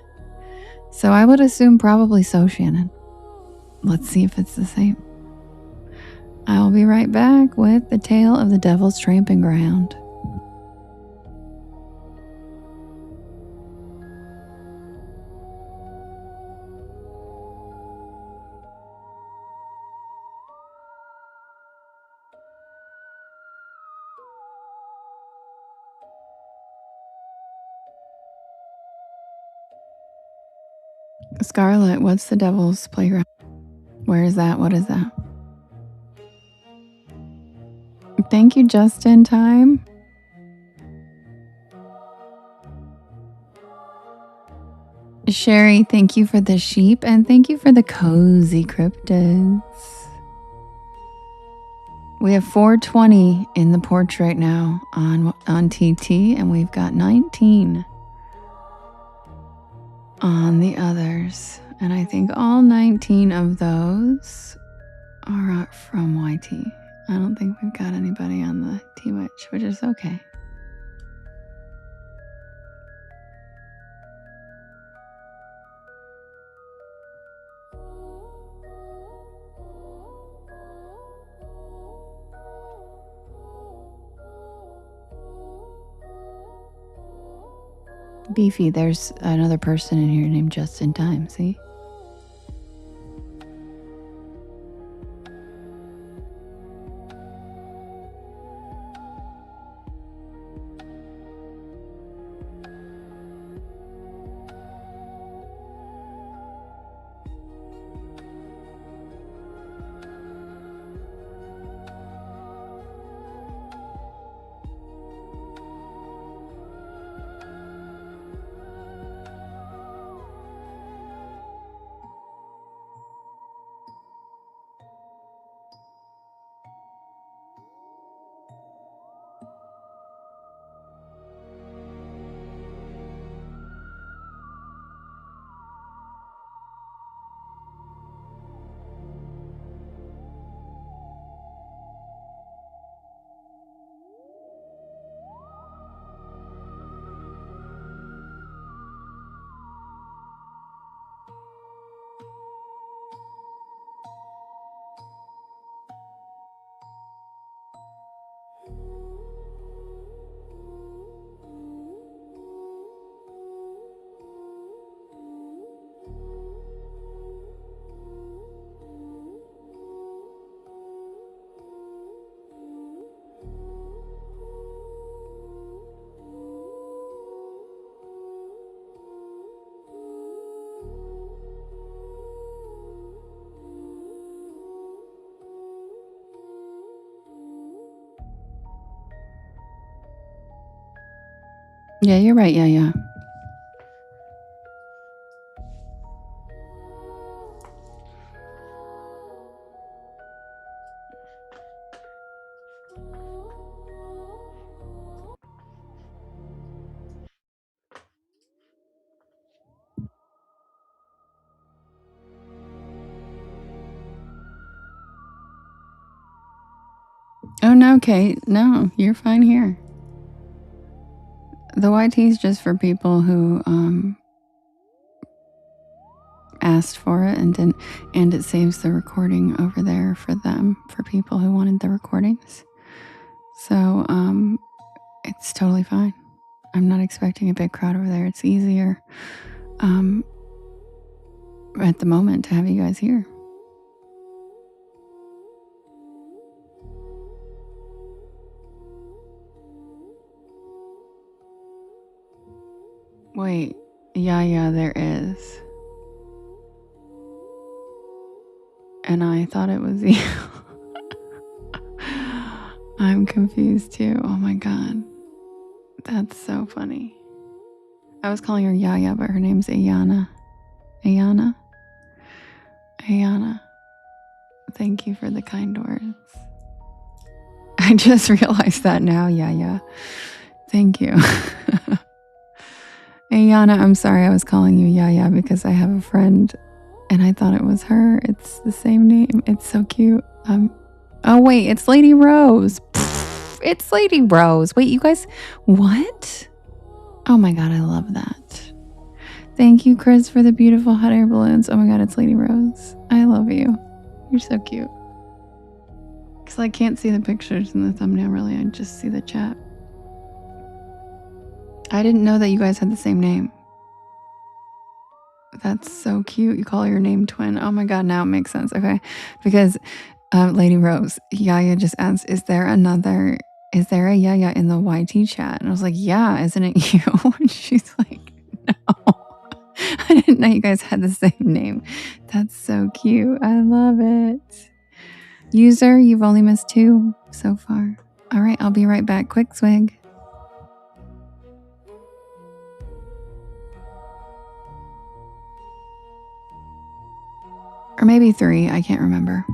S1: So I would assume probably so, Shannon. Let's see if it's the same. I'll be right back with the tale of the Devil's Tramping Ground. Scarlet, what's the Devil's Playground? Where is that? What is that? Thank you, just in time. Sherry, thank you for the sheep, and thank you for the cozy cryptids. We have 420 in the porch right now on TT, and we've got 19 on the others. And I think all 19 of those are from YT. I don't think we've got anybody on the T-Witch, which is okay. Beefy, there's another person in here named Just in Time, see? Yeah, you're right. Yeah. Oh, no, Kate. No, you're fine here. The YT is just for people who asked for it and didn't, and it saves the recording over there for them, for people who wanted the recordings. So it's totally fine. I'm not expecting a big crowd over there. It's easier at the moment to have you guys here. Wait, yeah, there is. And I thought it was you. I'm confused too. Oh my God. That's so funny. I was calling her Yaya, but her name's Ayana. Ayana? Ayana. Thank you for the kind words. I just realized that now, Yaya. Thank you. Ayana, I'm sorry I was calling you Yaya because I have a friend and I thought it was her. It's the same name. It's so cute. Oh wait, it's Lady Rose. Pfft, it's Lady Rose. Wait, you guys, what? Oh my God, I love that. Thank you, Chris, for the beautiful hot air balloons. Oh my God, it's Lady Rose. I love you. You're so cute. Because I can't see the pictures in the thumbnail, really. I just see the chat. I didn't know that you guys had the same name. That's so cute. You call your name twin. Oh my God, now it makes sense. Okay. Because Lady Rose, Yaya just asked, is there a Yaya in the YT chat? And I was like, yeah, isn't it you? And she's like, no. I didn't know you guys had the same name. That's so cute. I love it. User, you've only missed 2 so far. All right, I'll be right back. Quick swig. Or maybe 3, I can't remember.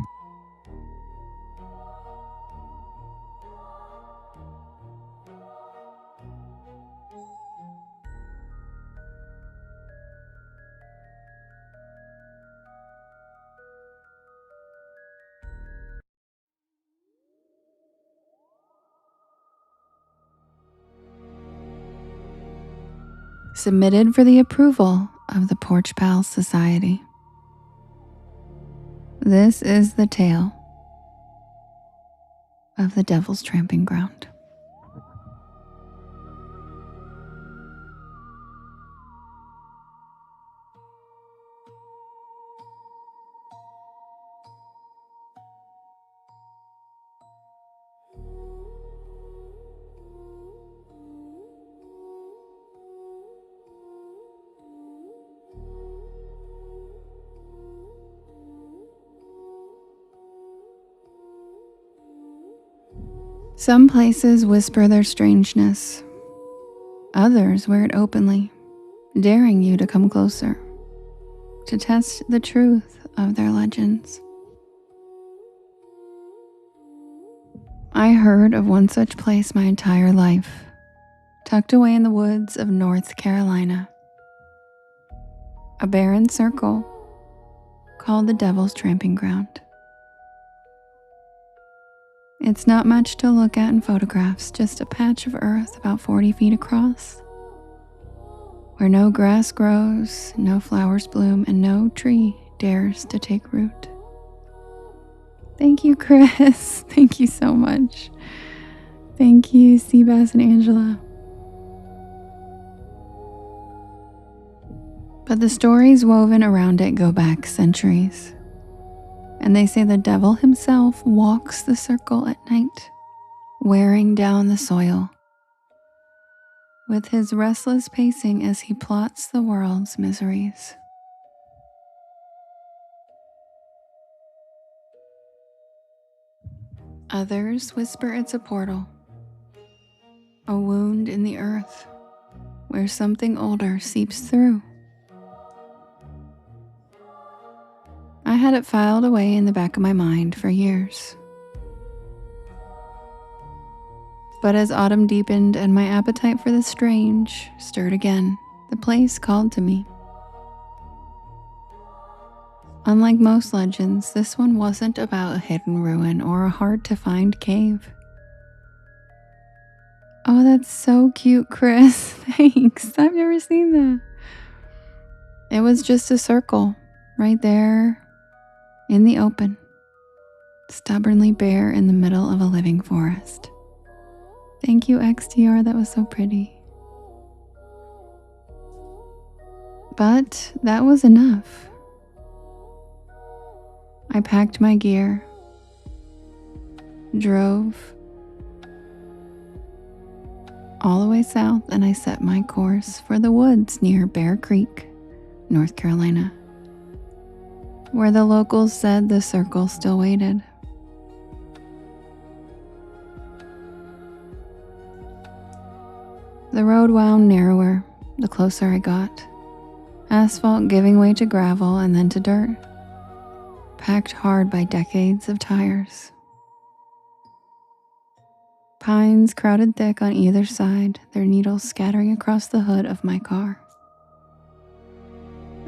S1: Submitted for the approval of the Porch Pals Society. This is the tale of the Devil's Tramping Ground. Some places whisper their strangeness. Others wear it openly, daring you to come closer, to test the truth of their legends. I heard of one such place my entire life, tucked away in the woods of North Carolina. A barren circle called the Devil's Tramping Ground. It's not much to look at in photographs, just a patch of earth about 40 feet across, where no grass grows, no flowers bloom, and no tree dares to take root. Thank you, Chris. Thank you so much. Thank you, Seabass and Angela. But the stories woven around it go back centuries. And they say the devil himself walks the circle at night, wearing down the soil, with his restless pacing as he plots the world's miseries. Others whisper it's a portal, a wound in the earth, where something older seeps through. I had it filed away in the back of my mind for years. But as autumn deepened and my appetite for the strange stirred again, the place called to me. Unlike most legends, this one wasn't about a hidden ruin or a hard-to-find cave. Oh, that's so cute, Chris. Thanks. I've never seen that. It was just a circle right there in the open, stubbornly bare in the middle of a living forest. Thank you, XTR. That was so pretty. But that was enough. I packed my gear, drove all the way south, and I set my course for the woods near Bear Creek, North Carolina, where the locals said the circle still waited. The road wound narrower the closer I got, asphalt giving way to gravel and then to dirt, packed hard by decades of tires. Pines crowded thick on either side, their needles scattering across the hood of my car.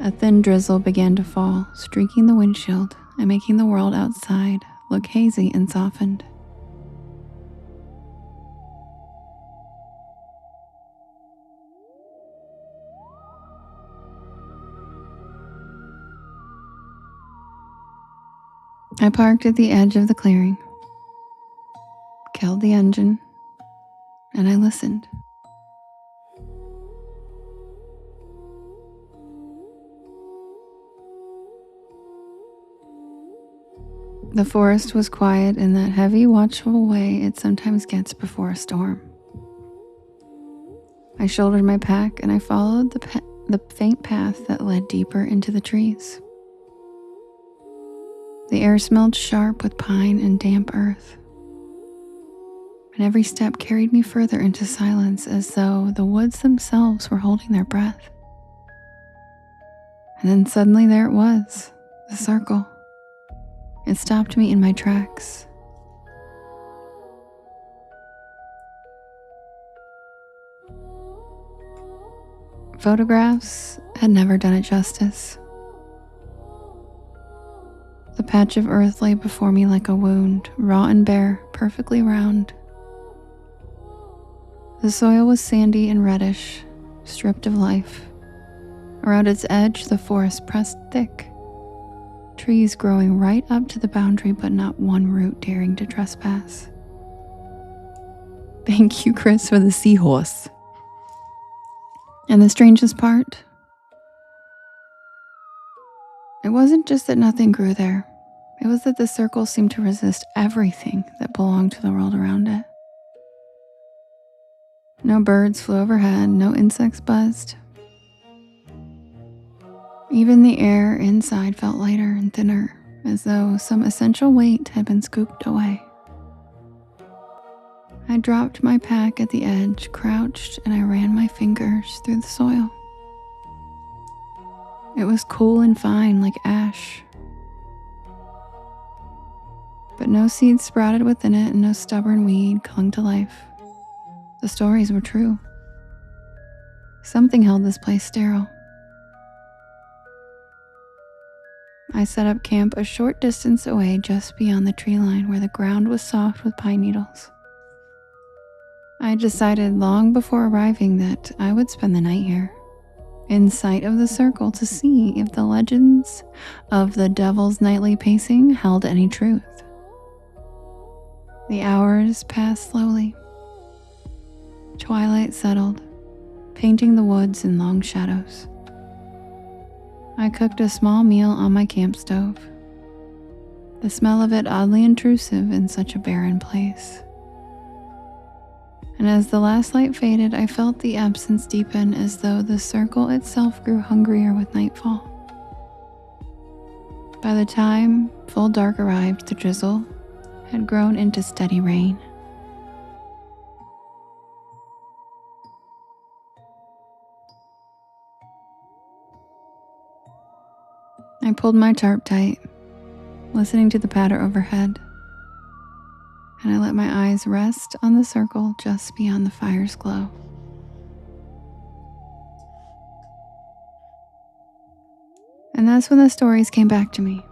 S1: A thin drizzle began to fall, streaking the windshield and making the world outside look hazy and softened. I parked at the edge of the clearing, killed the engine, and I listened. The forest was quiet in that heavy, watchful way it sometimes gets before a storm. I shouldered my pack and I followed the faint path that led deeper into the trees. The air smelled sharp with pine and damp earth, and every step carried me further into silence, as though the woods themselves were holding their breath. And then suddenly there it was, the circle. It stopped me in my tracks. Photographs had never done it justice. The patch of earth lay before me like a wound, raw and bare, perfectly round. The soil was sandy and reddish, stripped of life. Around its edge, the forest pressed thick, trees growing right up to the boundary, but not one root daring to trespass. Thank you, Chris, for the seahorse. And the strangest part, it wasn't just that nothing grew there. It was that the circle seemed to resist everything that belonged to the world around it. No birds flew overhead, no insects buzzed. Even the air inside felt lighter and thinner, as though some essential weight had been scooped away. I dropped my pack at the edge, crouched, and I ran my fingers through the soil. It was cool and fine like ash. But no seeds sprouted within it and no stubborn weed clung to life. The stories were true. Something held this place sterile. I set up camp a short distance away just beyond the tree line where the ground was soft with pine needles. I decided long before arriving that I would spend the night here, in sight of the circle, to see if the legends of the devil's nightly pacing held any truth. The hours passed slowly. Twilight settled, painting the woods in long shadows. I cooked a small meal on my camp stove, the smell of it oddly intrusive in such a barren place. And as the last light faded, I felt the absence deepen, as though the circle itself grew hungrier with nightfall. By the time full dark arrived, the drizzle had grown into steady rain. I pulled my tarp tight, listening to the patter overhead, and I let my eyes rest on the circle just beyond the fire's glow. And that's when the stories came back to me.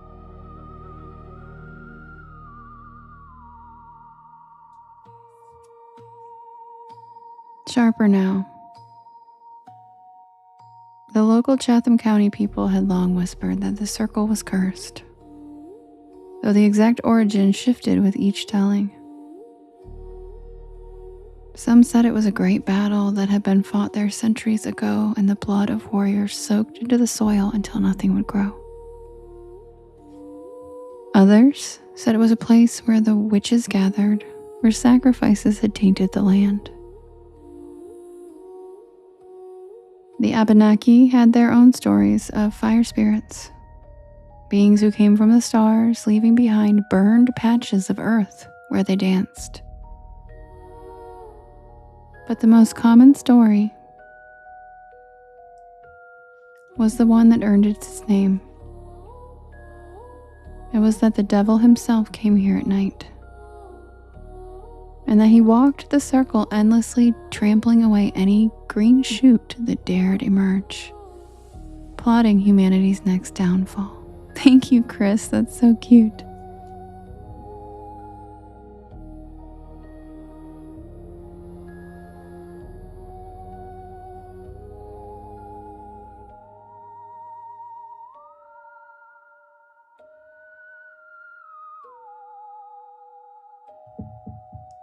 S1: Sharper now. The local Chatham County people had long whispered that the circle was cursed, though the exact origin shifted with each telling. Some said it was a great battle that had been fought there centuries ago, and the blood of warriors soaked into the soil until nothing would grow. Others said it was a place where the witches gathered, where sacrifices had tainted the land. The Abenaki had their own stories of fire spirits, beings who came from the stars, leaving behind burned patches of earth where they danced. But the most common story was the one that earned its name. It was that the devil himself came here at night, and that he walked the circle endlessly, trampling away any green shoot that dared emerge, plotting humanity's next downfall. Thank you, Chris. That's so cute.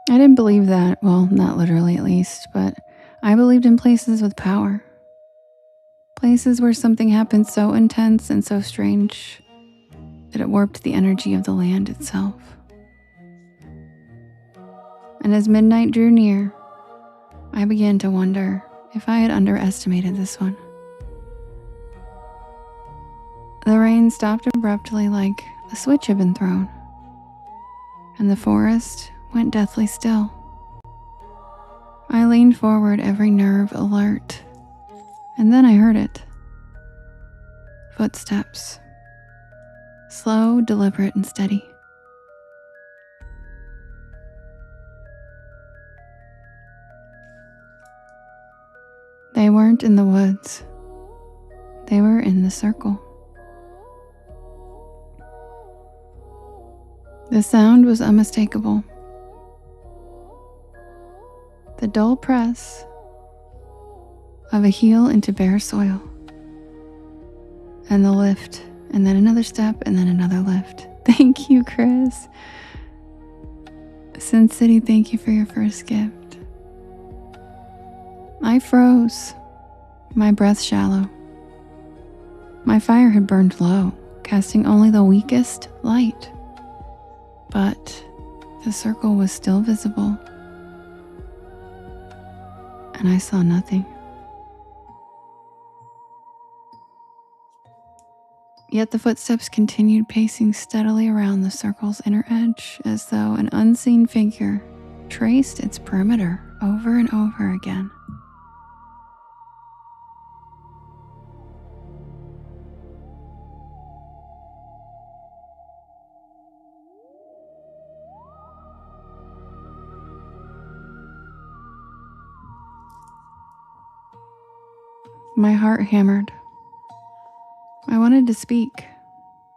S1: I didn't believe that, well, not literally at least, but I believed in places with power. Places where something happened so intense and so strange that it warped the energy of the land itself. And as midnight drew near, I began to wonder if I had underestimated this one. The rain stopped abruptly like a switch had been thrown, and the forest went deathly still. I leaned forward, every nerve alert, and then I heard it. Footsteps. Slow, deliberate, and steady. They weren't in the woods. They were in the circle. The sound was unmistakable. The dull press of a heel into bare soil, and the lift, and then another step, and then another lift. Thank you, Chris. Sin City, thank you for your first gift. I froze, my breath shallow. My fire had burned low, casting only the weakest light, but the circle was still visible, and I saw nothing. Yet the footsteps continued pacing steadily around the circle's inner edge, as though an unseen figure traced its perimeter over and over again. My heart hammered. I wanted to speak,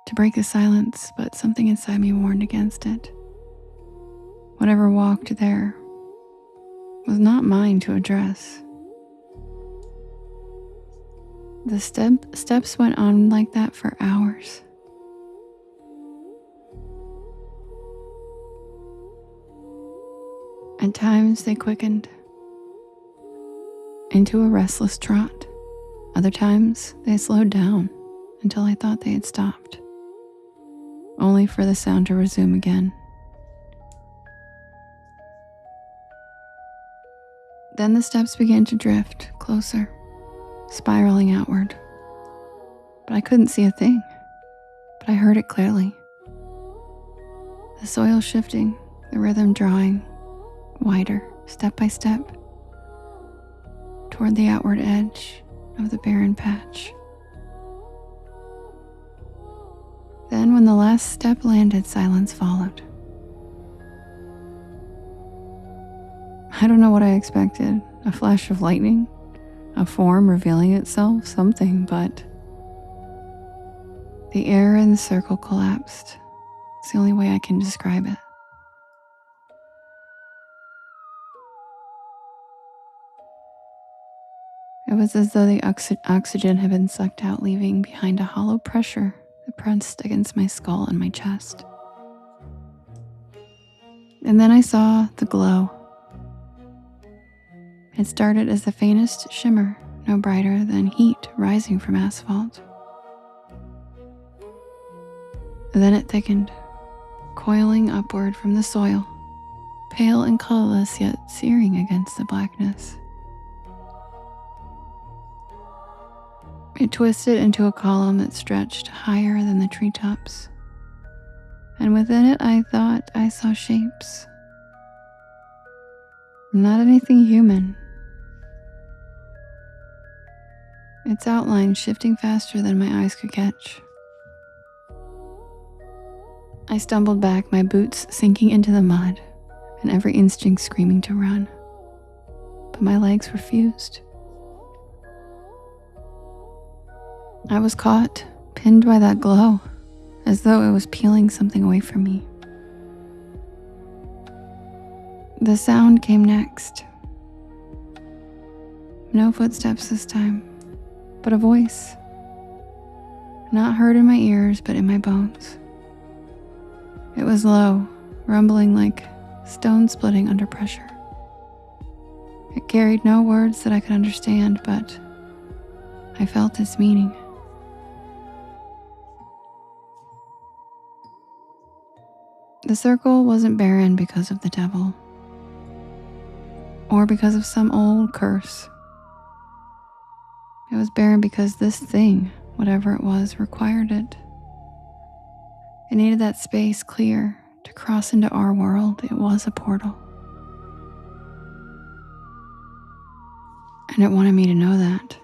S1: to break the silence, but something inside me warned against it. Whatever walked there was not mine to address. The steps went on like that for hours. At times they quickened into a restless trot. Other times they slowed down until I thought they had stopped, only for the sound to resume again. Then the steps began to drift closer, spiraling outward. But I couldn't see a thing, but I heard it clearly. The soil shifting, the rhythm drawing wider, step by step, toward the outward edge of the barren patch. Then when the last step landed, silence followed. I don't know what I expected. A flash of lightning? A form revealing itself? Something, but the air in the circle collapsed. It's the only way I can describe it. It was as though the oxygen had been sucked out, leaving behind a hollow pressure that pressed against my skull and my chest. And then I saw the glow. It started as the faintest shimmer, no brighter than heat rising from asphalt. Then it thickened, coiling upward from the soil, pale and colorless yet searing against the blackness. It twisted into a column that stretched higher than the treetops, and within it I thought I saw shapes. Not anything human. Its outline shifting faster than my eyes could catch. I stumbled back, my boots sinking into the mud, and every instinct screaming to run. But my legs refused. I was caught, pinned by that glow, as though it was peeling something away from me. The sound came next. No footsteps this time, but a voice. Not heard in my ears, but in my bones. It was low, rumbling like stone splitting under pressure. It carried no words that I could understand, but I felt its meaning. The circle wasn't barren because of the devil, or because of some old curse. It was barren because this thing, whatever it was, required it. It needed that space clear to cross into our world. It was a portal. And it wanted me to know that.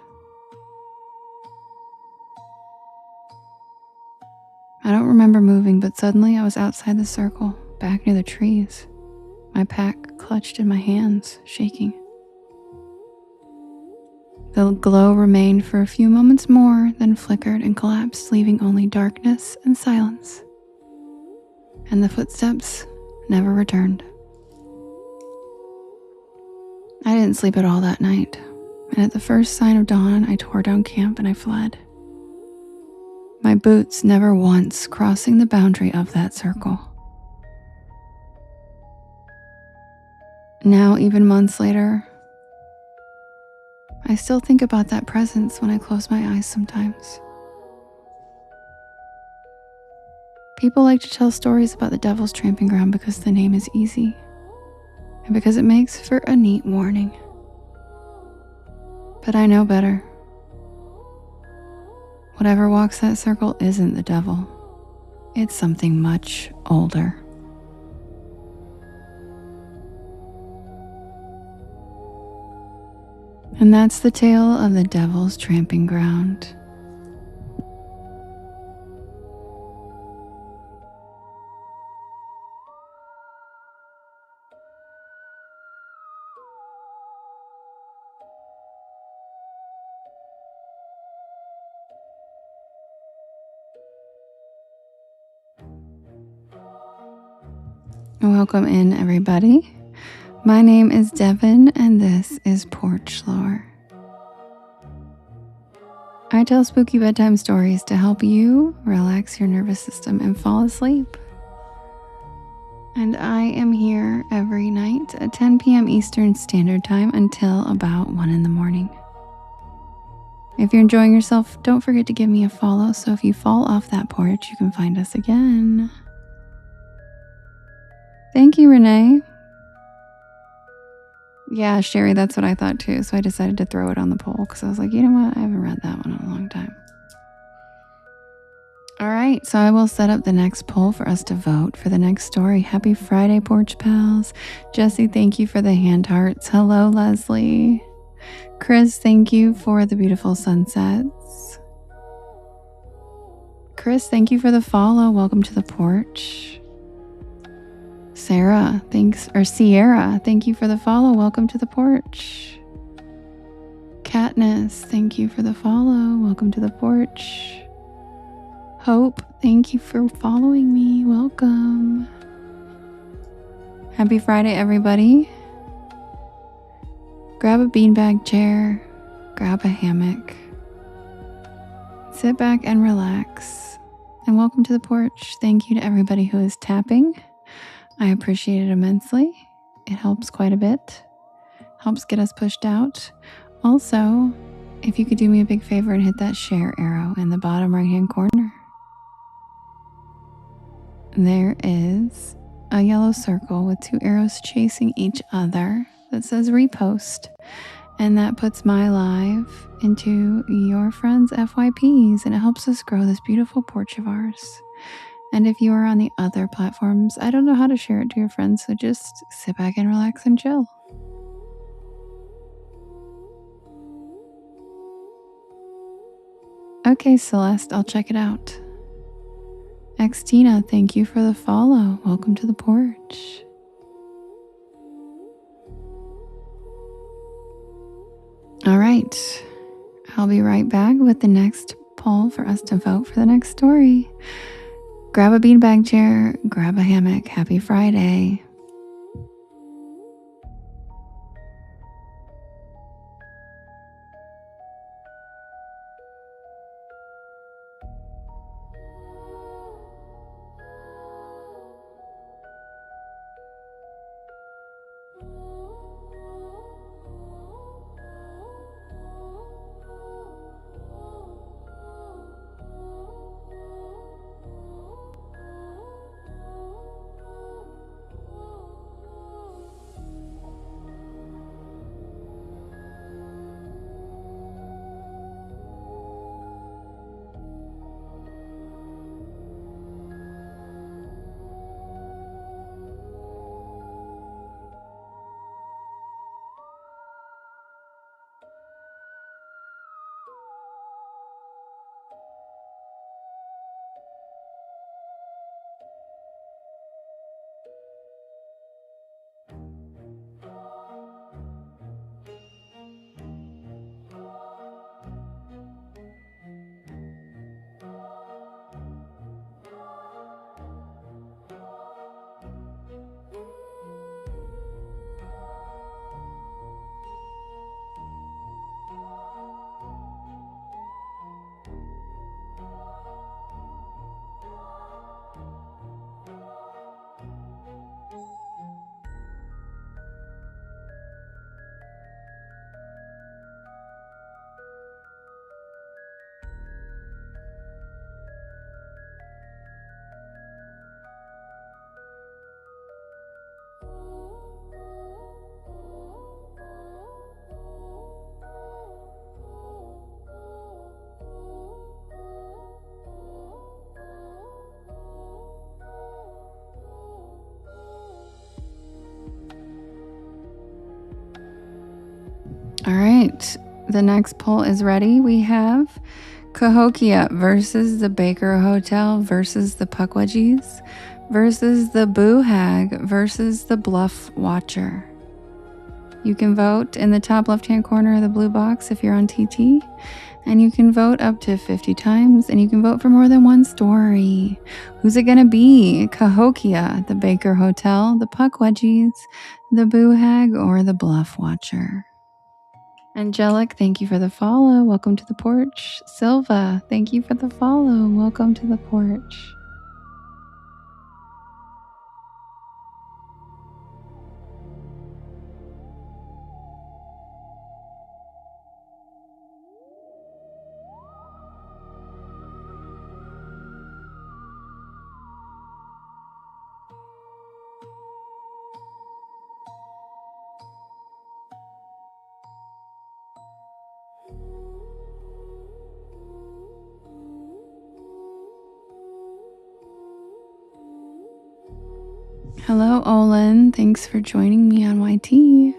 S1: I don't remember moving, but suddenly I was outside the circle, back near the trees, my pack clutched in my hands, shaking. The glow remained for a few moments more, then flickered and collapsed, leaving only darkness and silence. And the footsteps never returned. I didn't sleep at all that night, and at the first sign of dawn, I tore down camp and I fled. My boots never once crossing the boundary of that circle. Now, even months later, I still think about that presence when I close my eyes sometimes. People like to tell stories about the devil's tramping ground because the name is easy, and because it makes for a neat warning. But I know better. Whatever walks that circle isn't the devil. It's something much older. And that's the tale of the devil's tramping ground. Welcome in, everybody. My name is Devin, and this is Porch Lore. I tell spooky bedtime stories to help you relax your nervous system and fall asleep. And I am here every night at 10 p.m. Eastern Standard Time until about 1 in the morning. If you're enjoying yourself, don't forget to give me a follow, so if you fall off that porch, you can find us again. Thank you, Renee. Yeah, Sherry, that's what I thought too. So I decided to throw it on the poll because I was like, you know what? I haven't read that one in a long time. All right, so I will set up the next poll for us to vote for the next story. Happy Friday, Porch Pals. Jesse, thank you for the hand hearts. Hello, Leslie. Chris, thank you for the beautiful sunsets. Chris, thank you for the follow. Welcome to the porch. Sierra, thank you for the follow. Welcome to the porch. Katniss, thank you for the follow. Welcome to the porch. Hope, thank you for following me. Welcome. Happy Friday, everybody. Grab a beanbag chair, grab a hammock, sit back and relax, and welcome to the porch. Thank you to everybody who is tapping. I appreciate it immensely. It helps quite a bit, helps get us pushed out. Also, if you could do me a big favor and hit that share arrow in the bottom right hand corner. There is a yellow circle with 2 arrows chasing each other that says repost. And that puts my live into your friends' FYPs, and it helps us grow this beautiful porch of ours. And if you are on the other platforms, I don't know how to share it to your friends, so just sit back and relax and chill. Okay, Celeste, I'll check it out. Xtina, thank you for the follow. Welcome to the porch. All right, I'll be right back with the next poll for us to vote for the next story. Grab a beanbag chair, grab a hammock. Happy Friday. All right, the next poll is ready. We have Cahokia versus the Baker Hotel versus the Puckwudgies versus the Boo Hag versus the Bluff Watcher. You can vote in the top left-hand corner of the blue box if you're on TT, and you can vote up to 50 times, and you can vote for more than one story. Who's it gonna be? Cahokia, the Baker Hotel, the Puckwudgies, the Boo Hag, or the Bluff Watcher? Angelic, thank you for the follow. Welcome to the porch. Silva, thank you for the follow. Welcome to the porch. Hello, Olin. Thanks for joining me on YT.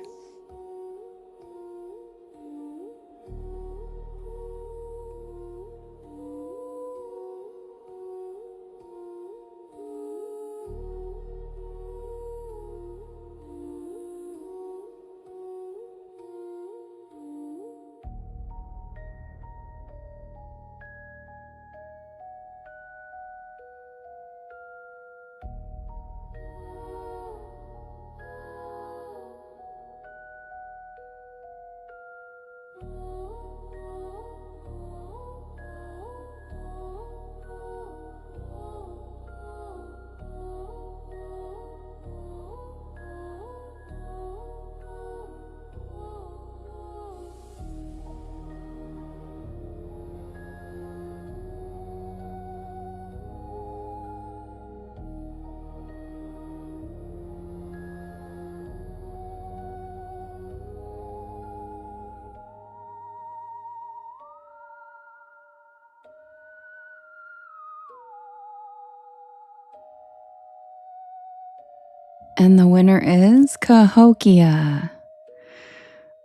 S1: And the winner is Cahokia.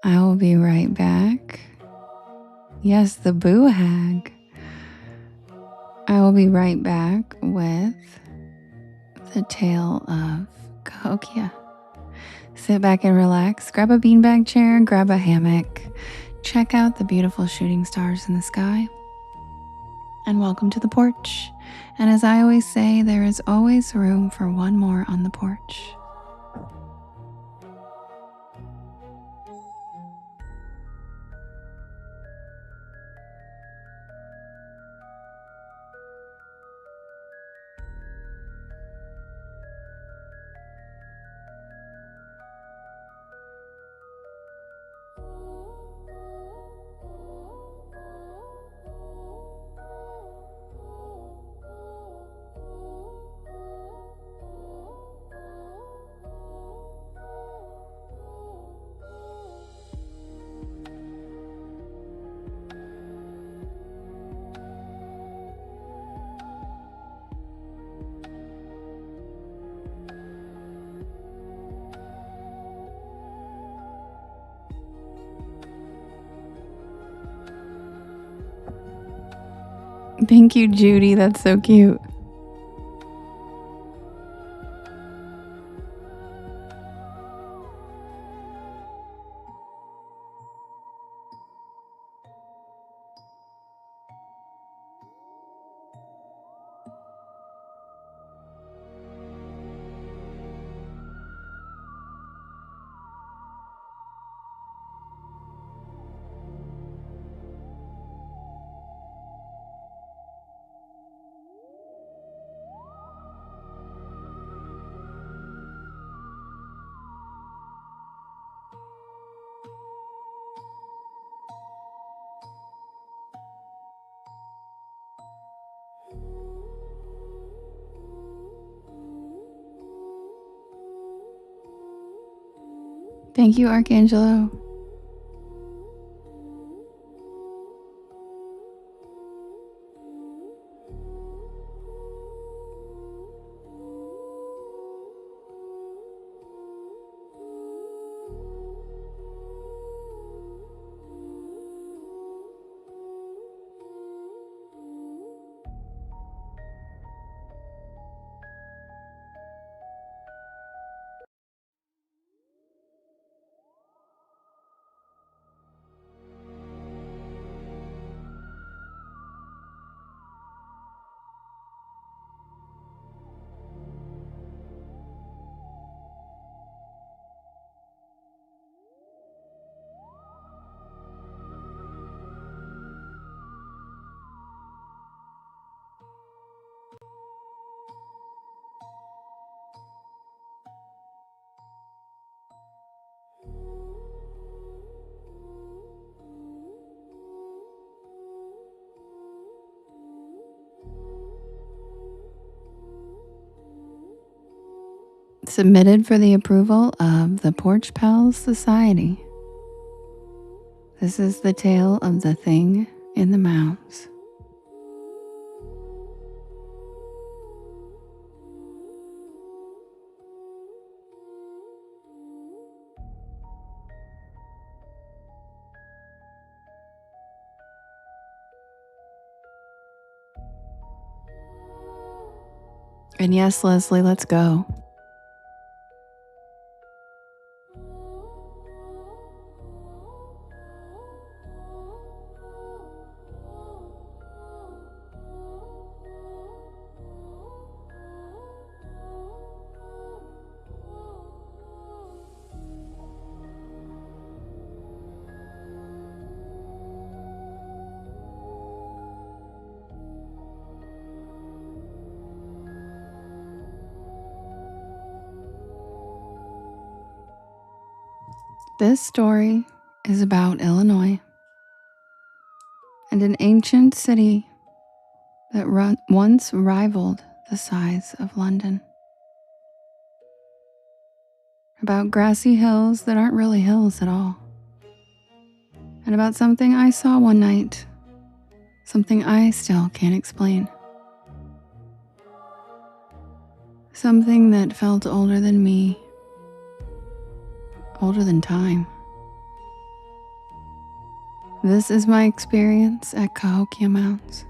S1: I will be right back. Yes, the Boo Hag. I will be right back with the tale of Cahokia. Sit back and relax. Grab a beanbag chair, grab a hammock. Check out the beautiful shooting stars in the sky. And welcome to the porch. And as I always say, there is always room for one more on the porch. Thank you, Judy. That's so cute. Thank you, Archangelo. Submitted for the approval of the Porch Pals Society. This is the tale of the thing in the mouse. And yes, Leslie, let's go. This story is about Illinois and an ancient city that once rivaled the size of London. About grassy hills that aren't really hills at all. And about something I saw one night, something I still can't explain. Something that felt older than me, older than time. This is my experience at Cahokia Mounds.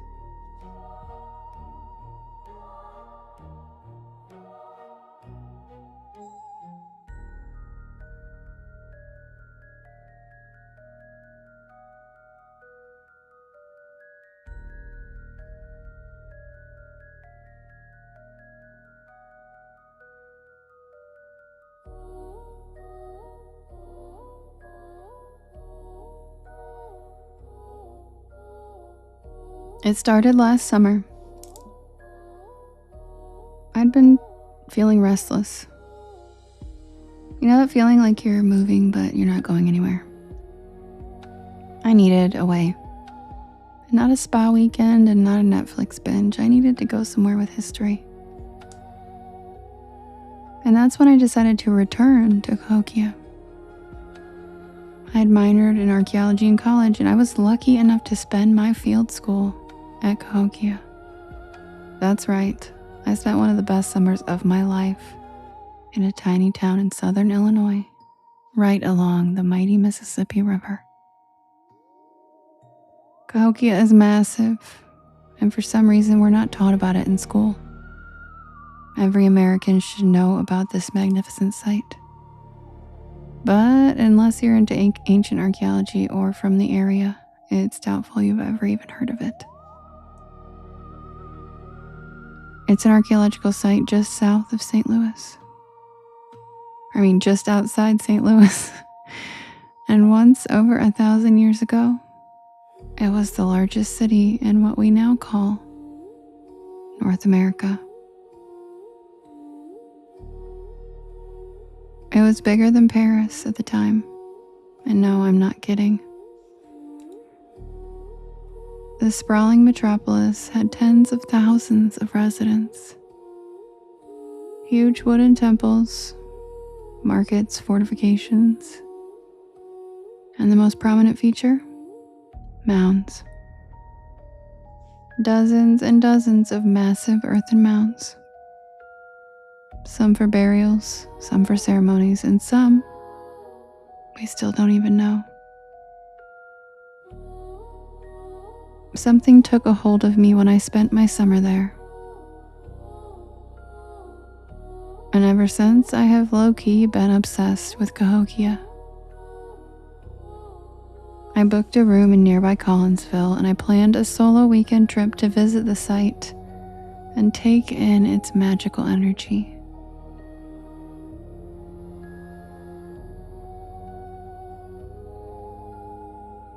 S1: It started last summer. I'd been feeling restless. You know that feeling like you're moving but you're not going anywhere? I needed a way. Not a spa weekend and not a Netflix binge. I needed to go somewhere with history. And that's when I decided to return to Cahokia. I had minored in archaeology in college, and I was lucky enough to spend my field school at Cahokia. That's right, I spent one of the best summers of my life in a tiny town in southern Illinois, right along the mighty Mississippi River. Cahokia is massive, and for some reason we're not taught about it in school. Every American should know about this magnificent site. But unless you're into ancient archaeology or from the area, it's doubtful you've ever even heard of it. It's an archaeological site just south of St. Louis. Just outside St. Louis. And once, over 1,000 years ago, it was the largest city in what we now call North America. It was bigger than Paris at the time. And no, I'm not kidding. The sprawling metropolis had tens of thousands of residents. Huge wooden temples, markets, fortifications, and the most prominent feature? Mounds. Dozens and dozens of massive earthen mounds. Some for burials, some for ceremonies, and some we still don't even know. Something took a hold of me when I spent my summer there. And ever since, I have low-key been obsessed with Cahokia. I booked a room in nearby Collinsville, and I planned a solo weekend trip to visit the site and take in its magical energy.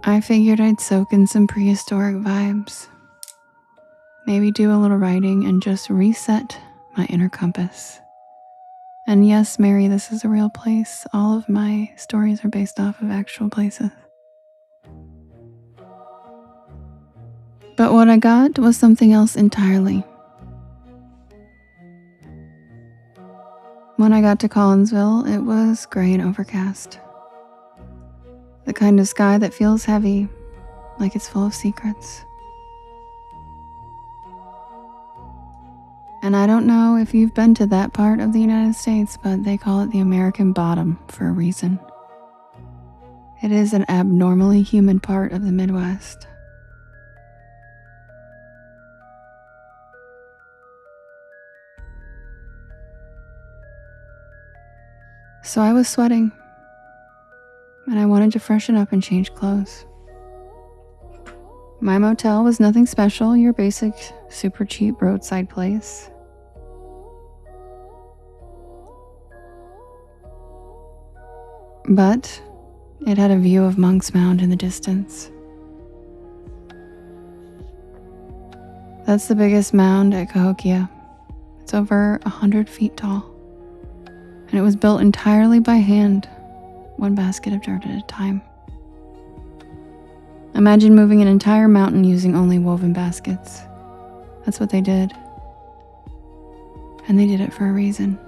S1: I figured I'd soak in some prehistoric vibes, maybe do a little writing and just reset my inner compass. And yes, Mary, this is a real place. All of my stories are based off of actual places. But what I got was something else entirely. When I got to Collinsville, it was gray and overcast. The kind of sky that feels heavy, like it's full of secrets. And I don't know if you've been to that part of the United States, but they call it the American bottom for a reason. It is an abnormally humid part of the Midwest. So I was sweating, and I wanted to freshen up and change clothes. My motel was nothing special, your basic, super cheap roadside place. But it had a view of Monk's Mound in the distance. That's the biggest mound at Cahokia. It's over 100 feet tall. And it was built entirely by hand, one basket of dirt at a time. Imagine moving an entire mountain using only woven baskets. That's what they did. And they did it for a reason.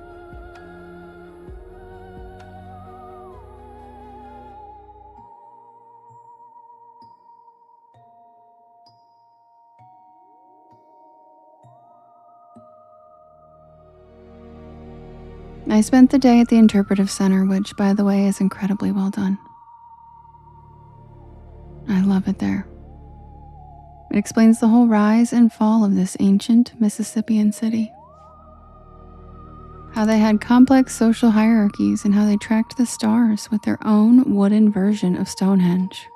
S1: I spent the day at the interpretive center, which, by the way, is incredibly well done. I love it there. It explains the whole rise and fall of this ancient Mississippian city. How they had complex social hierarchies and how they tracked the stars with their own wooden version of Stonehenge,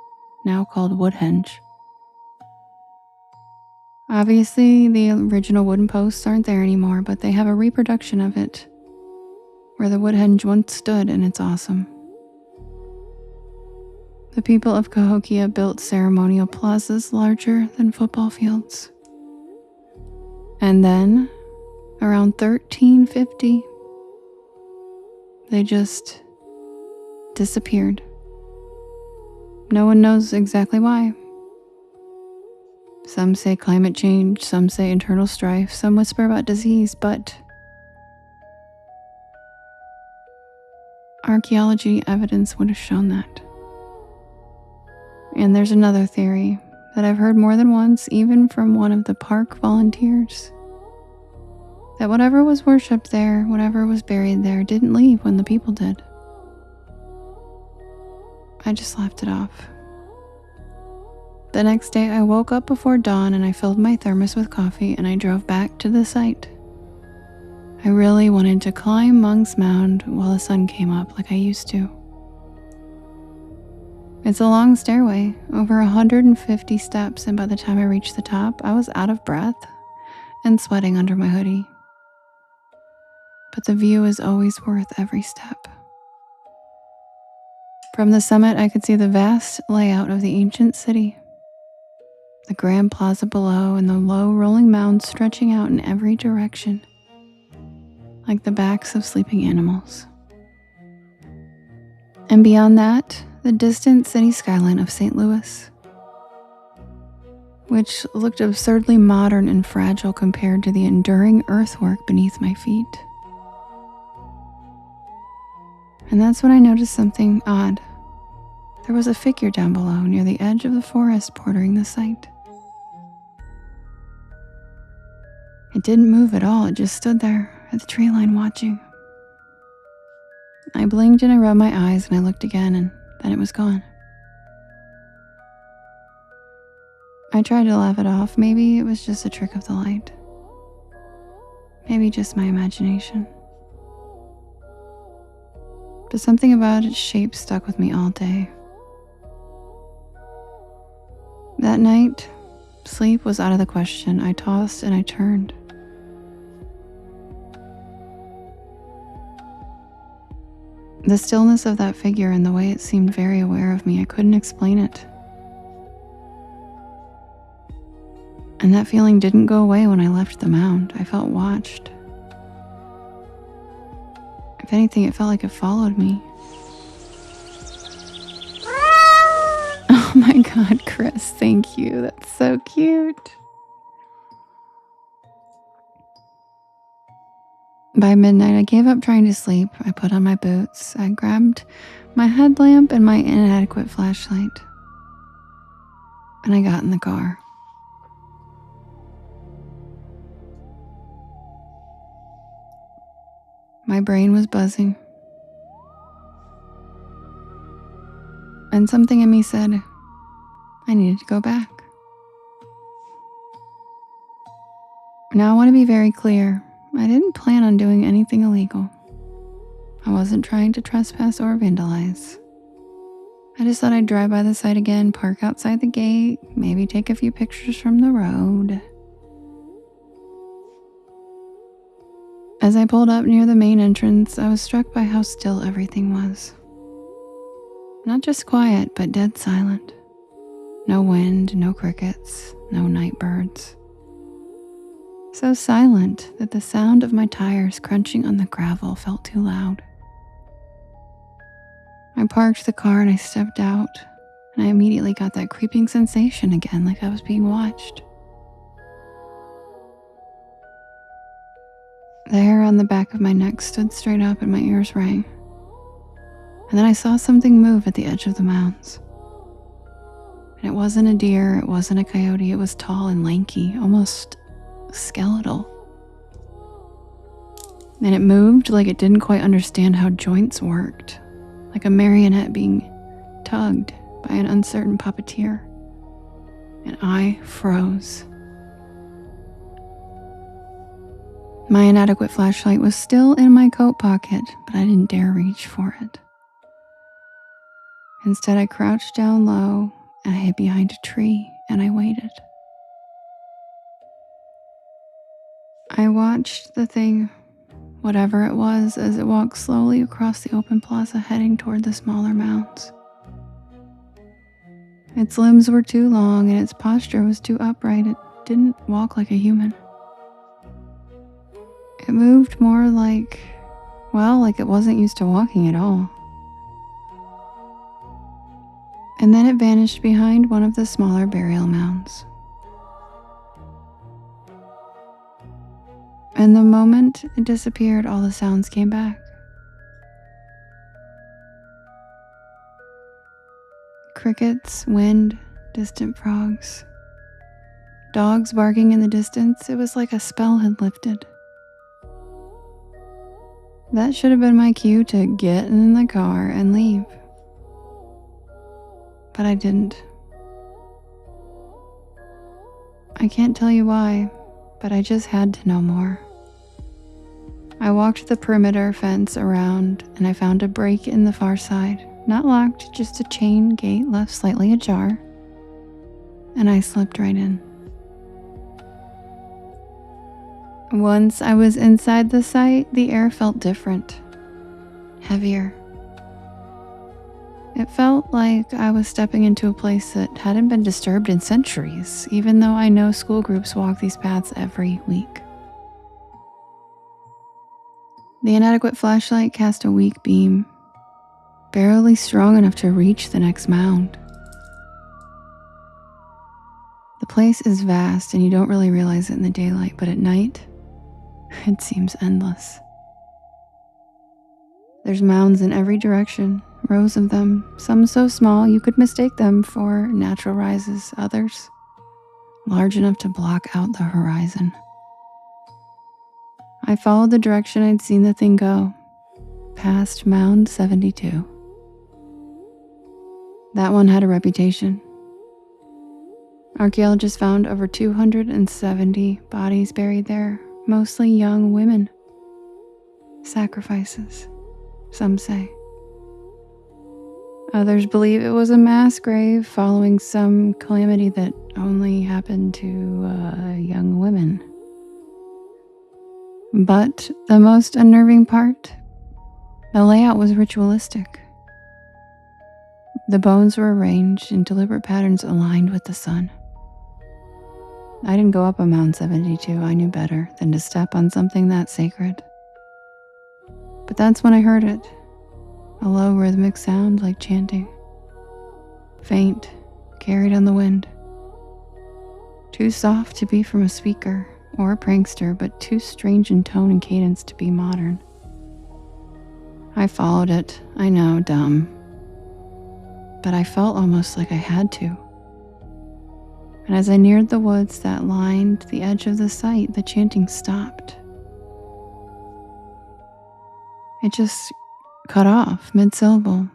S1: now called Woodhenge. Obviously, the original wooden posts aren't there anymore, but they have a reproduction of it where the Woodhenge once stood, and it's awesome. The people of Cahokia built ceremonial plazas larger than football fields. And then, around 1350, they just disappeared. No one knows exactly why. Some say climate change, some say internal strife, some whisper about disease, but archaeology evidence would have shown that. And there's another theory that I've heard more than once, even from one of the park volunteers, that whatever was worshipped there, whatever was buried there, didn't leave when the people did. I just laughed it off. The next day, I woke up before dawn and I filled my thermos with coffee and I drove back to the site. I really wanted to climb Monk's Mound while the sun came up like I used to. It's a long stairway, over 150 steps, and by the time I reached the top, I was out of breath and sweating under my hoodie. But the view is always worth every step. From the summit, I could see the vast layout of the ancient city, the grand plaza below, and the low rolling mounds stretching out in every direction, like the backs of sleeping animals. And beyond that, the distant city skyline of St. Louis, which looked absurdly modern and fragile compared to the enduring earthwork beneath my feet. And that's when I noticed something odd. There was a figure down below near the edge of the forest bordering the site. It didn't move at all, it just stood there at the tree line watching. I blinked and I rubbed my eyes and I looked again, and then it was gone. I tried to laugh it off. Maybe it was just a trick of the light. Maybe just my imagination. But something about its shape stuck with me all day. That night, sleep was out of the question. I tossed and I turned. The stillness of that figure and the way it seemed very aware of me, I couldn't explain it. And that feeling didn't go away when I left the mound. I felt watched. If anything, it felt like it followed me. Oh my God, Chris, thank you. That's so cute. By midnight, I gave up trying to sleep. I put on my boots. I grabbed my headlamp and my inadequate flashlight. And I got in the car. My brain was buzzing. And something in me said, I needed to go back. Now I want to be very clear. I didn't plan on doing anything illegal. I wasn't trying to trespass or vandalize. I just thought I'd drive by the site again, park outside the gate, maybe take a few pictures from the road. As I pulled up near the main entrance, I was struck by how still everything was. Not just quiet, but dead silent. No wind, no crickets, no night birds. So silent that the sound of my tires crunching on the gravel felt too loud. I parked the car and I stepped out, and I immediately got that creeping sensation again, like I was being watched. The hair on the back of my neck stood straight up and my ears rang. And then I saw something move at the edge of the mounds. And it wasn't a deer, it wasn't a coyote, it was tall and lanky, almost skeletal. and it moved like it didn't quite understand how joints worked, like a marionette being tugged by an uncertain puppeteer. And I froze. My inadequate flashlight was still in my coat pocket, but I didn't dare reach for it. Instead, I crouched down low and I hid behind a tree and I waited. I watched the thing, whatever it was, as it walked slowly across the open plaza heading toward the smaller mounds. Its limbs were too long and its posture was too upright. It didn't walk like a human. It moved more like it wasn't used to walking at all. And then it vanished behind one of the smaller burial mounds. And the moment it disappeared, all the sounds came back. Crickets, wind, distant frogs, dogs barking in the distance. It was like a spell had lifted. That should have been my cue to get in the car and leave. But I didn't. I can't tell you why, but I just had to know more. I walked the perimeter fence around and I found a break in the far side. Not locked, just a chain gate left slightly ajar. And I slipped right in. Once I was inside the site, the air felt different, heavier. It felt like I was stepping into a place that hadn't been disturbed in centuries, even though I know school groups walk these paths every week. The inadequate flashlight cast a weak beam, barely strong enough to reach the next mound. The place is vast and you don't really realize it in the daylight, but at night, it seems endless. There's mounds in every direction, rows of them, some so small you could mistake them for natural rises, others large enough to block out the horizon. I followed the direction I'd seen the thing go, past Mound 72. That one had a reputation. Archaeologists found over 270 bodies buried there, mostly young women. Sacrifices, some say. Others believe it was a mass grave following some calamity that only happened to young women. But the most unnerving part, the layout was ritualistic. The bones were arranged in deliberate patterns aligned with the sun. I didn't go up on Mound 72. I knew better than to step on something that sacred. But that's when I heard it. A low rhythmic sound like chanting. Faint, carried on the wind. Too soft to be from a speaker or a prankster, but too strange in tone and cadence to be modern. I followed it. I know, dumb. But I felt almost like I had to. And as I neared the woods that lined the edge of the site, the chanting stopped. It just cut off mid-syllable.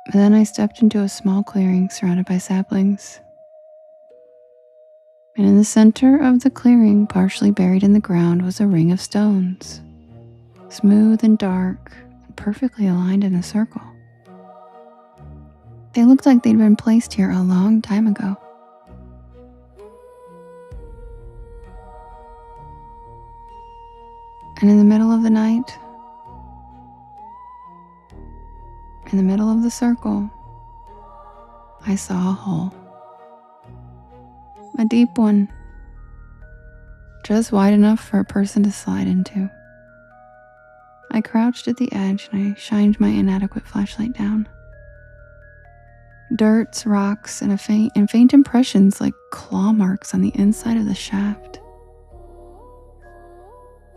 S1: And then I stepped into a small clearing surrounded by saplings. And in the center of the clearing, partially buried in the ground, was a ring of stones, smooth and dark, and perfectly aligned in a circle. They looked like they'd been placed here a long time ago. And in the middle of the night, in the middle of the circle, I saw a hole. A deep one, just wide enough for a person to slide into. I crouched at the edge and I shined my inadequate flashlight down. Dirt, rocks, and faint impressions like claw marks on the inside of the shaft.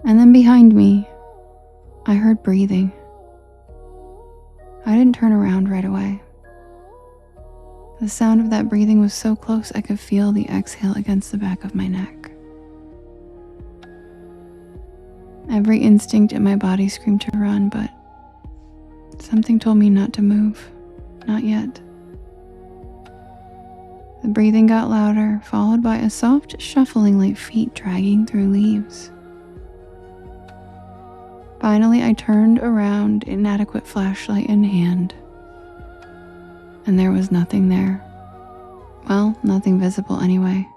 S1: And then behind me, I heard breathing. I didn't turn around right away. The sound of that breathing was so close I could feel the exhale against the back of my neck. Every instinct in my body screamed to run, but something told me not to move. Not yet. The breathing got louder, followed by a soft shuffling like feet dragging through leaves. Finally, I turned around, inadequate flashlight in hand, and there was nothing there. Well, nothing visible anyway.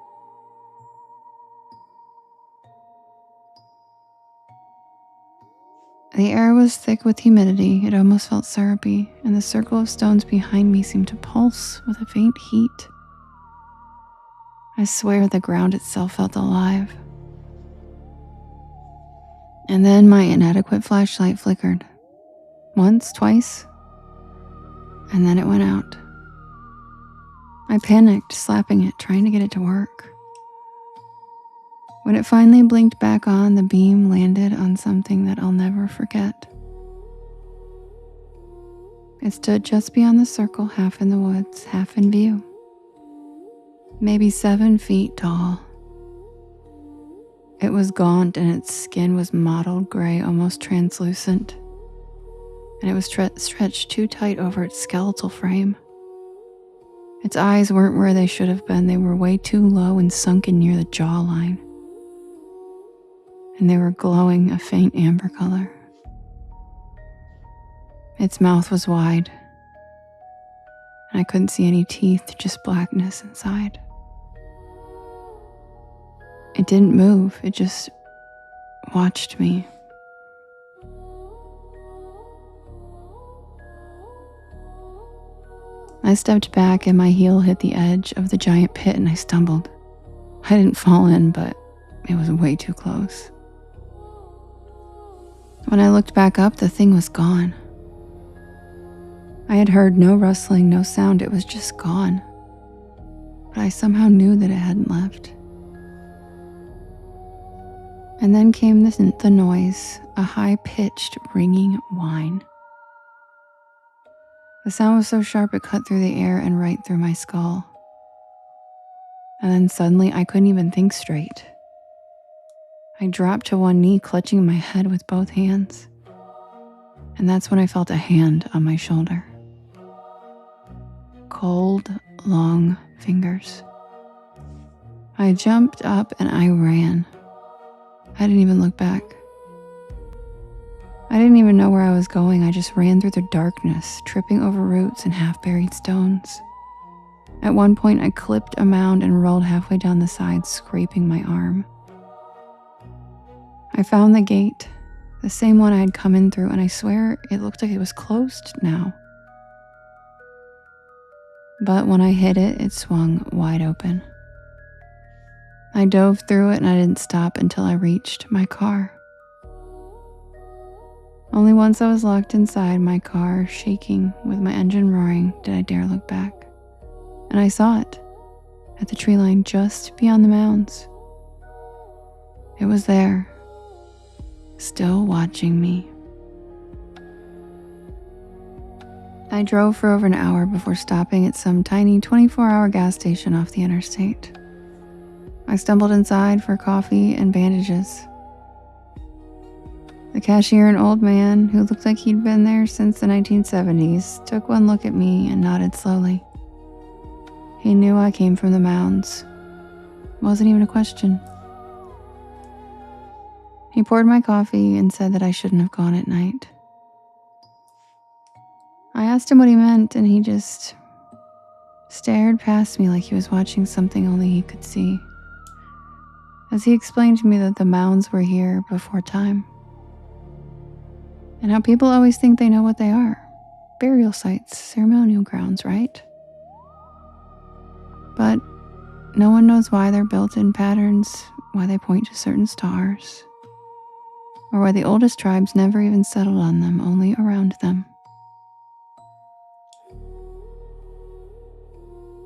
S1: The air was thick with humidity. It almost felt syrupy, and the circle of stones behind me seemed to pulse with a faint heat. I swear the ground itself felt alive. And then my inadequate flashlight flickered. Once, twice, and then it went out. I panicked, slapping it, trying to get it to work. When it finally blinked back on, the beam landed on something that I'll never forget. It stood just beyond the circle, half in the woods, half in view. Maybe 7 feet tall. It was gaunt and its skin was mottled gray, almost translucent. And it was stretched too tight over its skeletal frame. Its eyes weren't where they should have been. They were way too low and sunken near the jawline. And they were glowing a faint amber color. Its mouth was wide, and I couldn't see any teeth, just blackness inside. It didn't move, it just watched me. I stepped back and my heel hit the edge of the giant pit and I stumbled. I didn't fall in, but it was way too close. When I looked back up, the thing was gone. I had heard no rustling, no sound, it was just gone. But I somehow knew that it hadn't left. And then came the noise, a high-pitched, ringing whine. The sound was so sharp it cut through the air and right through my skull. And then suddenly I couldn't even think straight. I dropped to one knee, clutching my head with both hands. And that's when I felt a hand on my shoulder. Cold, long fingers. I jumped up and I ran. I didn't even look back. I didn't even know where I was going. I just ran through the darkness, tripping over roots and half-buried stones. At one point, I clipped a mound and rolled halfway down the side, scraping my arm. I found the gate, the same one I had come in through, and I swear it looked like it was closed now. But when I hit it, it swung wide open. I dove through it and I didn't stop until I reached my car. Only once I was locked inside my car, shaking with my engine roaring, did I dare look back. And I saw it, at the tree line just beyond the mounds. It was there, still watching me. I drove for over an hour before stopping at some tiny 24-hour gas station off the interstate. I stumbled inside for coffee and bandages. The cashier, an old man who looked like he'd been there since the 1970s, took one look at me and nodded slowly. He knew I came from the mounds. It wasn't even a question. He poured my coffee and said that I shouldn't have gone at night. I asked him what he meant, and he just stared past me like he was watching something only he could see, as he explained to me that the mounds were here before time, and how people always think they know what they are. Burial sites, ceremonial grounds, right? But no one knows why they're built in patterns, why they point to certain stars, or why the oldest tribes never even settled on them, only around them.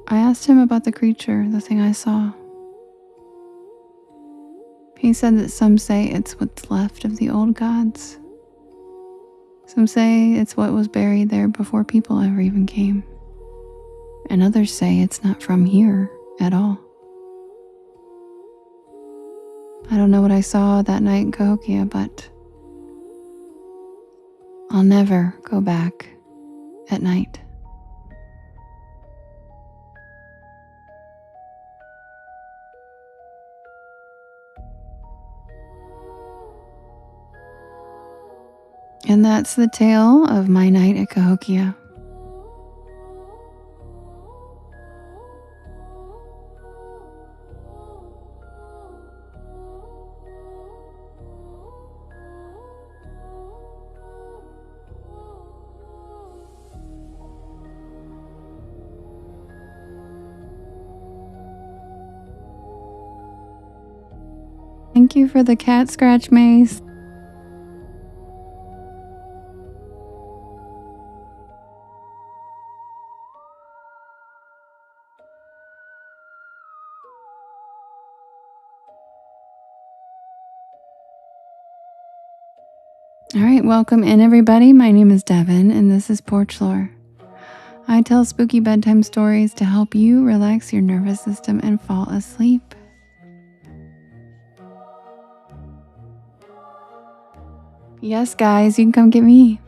S1: I asked him about the creature, the thing I saw. He said that some say it's what's left of the old gods. Some say it's what was buried there before people ever even came. and others say it's not from here at all. I don't know what I saw that night in Cahokia, but I'll never go back at night. And that's the tale of my night at Cahokia. Thank you for the cat scratch, Mace. All right, welcome in everybody. My name is Devin and this is Porch Lore. I tell spooky bedtime stories to help you relax your nervous system and fall asleep. Yes, guys, you can come get me.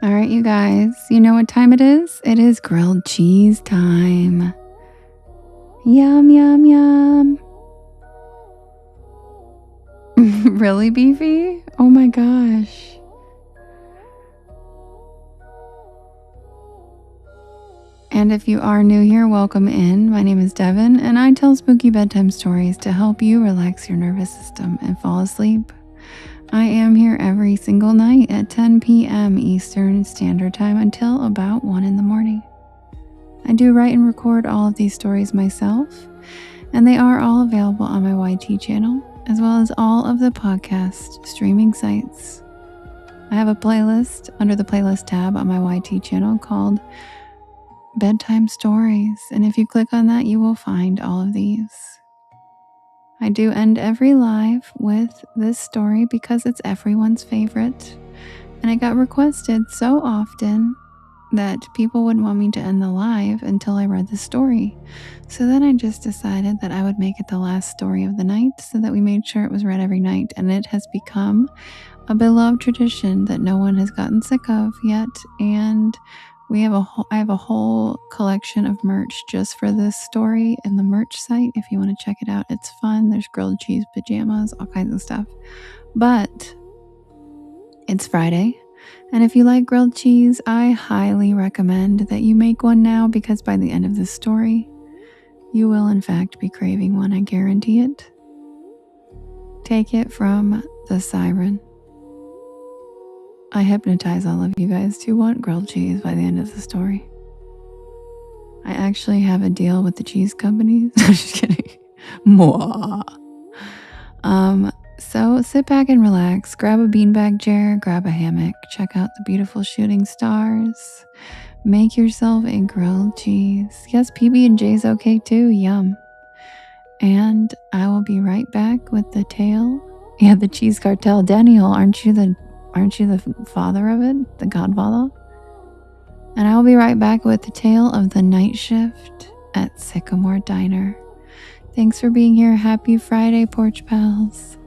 S1: All right, you guys, you know what time it is? It is grilled cheese time. Yum, yum, yum. Really, Beefy? Oh my gosh. And if you are new here, welcome in. My name is Devin, and I tell spooky bedtime stories to help you relax your nervous system and fall asleep. I am here every single night at 10 p.m. Eastern Standard Time until about 1 in the morning. I do write and record all of these stories myself, and they are all available on my YT channel, as well as all of the podcast streaming sites. I have a playlist under the playlist tab on my YT channel called Bedtime Stories, and if you click on that, you will find all of these. I do end every live with this story because it's everyone's favorite, and it got requested so often that people wouldn't want me to end the live until I read the story. So then I just decided that I would make it the last story of the night so that we made sure it was read every night, and it has become a beloved tradition that no one has gotten sick of yet. And I have a whole collection of merch just for this story in the merch site. If you want to check it out, it's fun. There's grilled cheese pajamas, all kinds of stuff. But it's Friday, and if you like grilled cheese, I highly recommend that you make one now, because by the end of this story, you will in fact be craving one. I guarantee it. Take it from the siren. I hypnotize all of you guys to want grilled cheese by the end of the story. I actually have a deal with the cheese companies. I'm just kidding. Mwah. So sit back and relax. Grab a beanbag chair, grab a hammock, check out the beautiful shooting stars. Make yourself a grilled cheese. Yes, PB&J's okay too. Yum. And I will be right back with the tale. Yeah, the cheese cartel. Daniel, aren't you the father of it? The godfather? And I will be right back with the tale of the night shift at Sycamore Diner. Thanks for being here. Happy Friday, Porch Pals.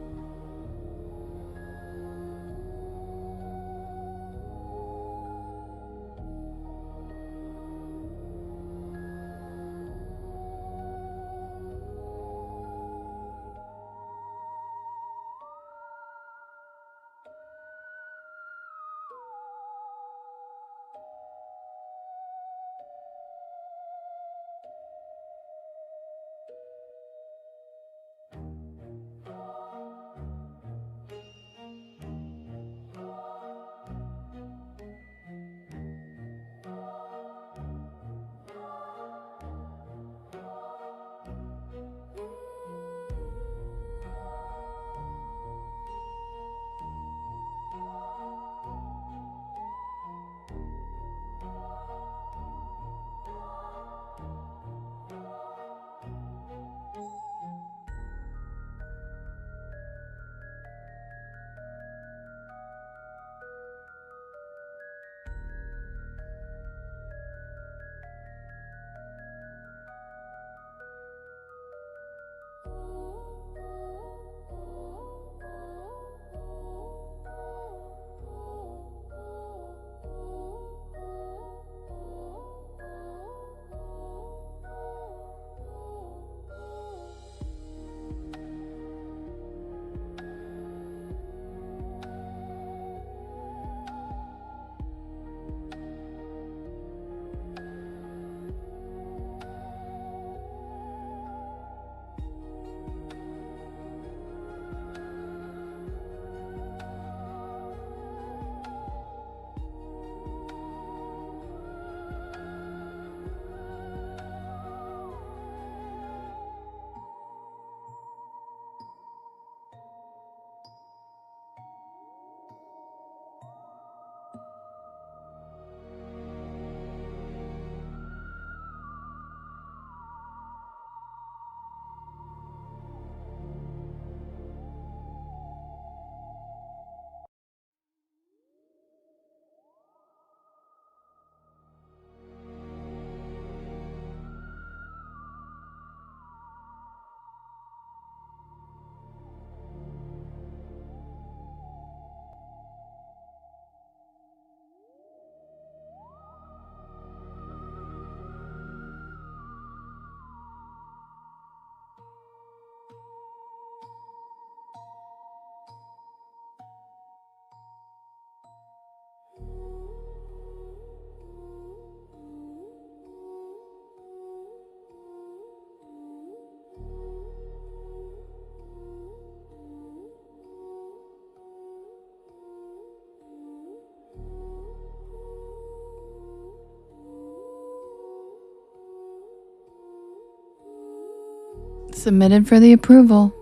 S1: Submitted for the approval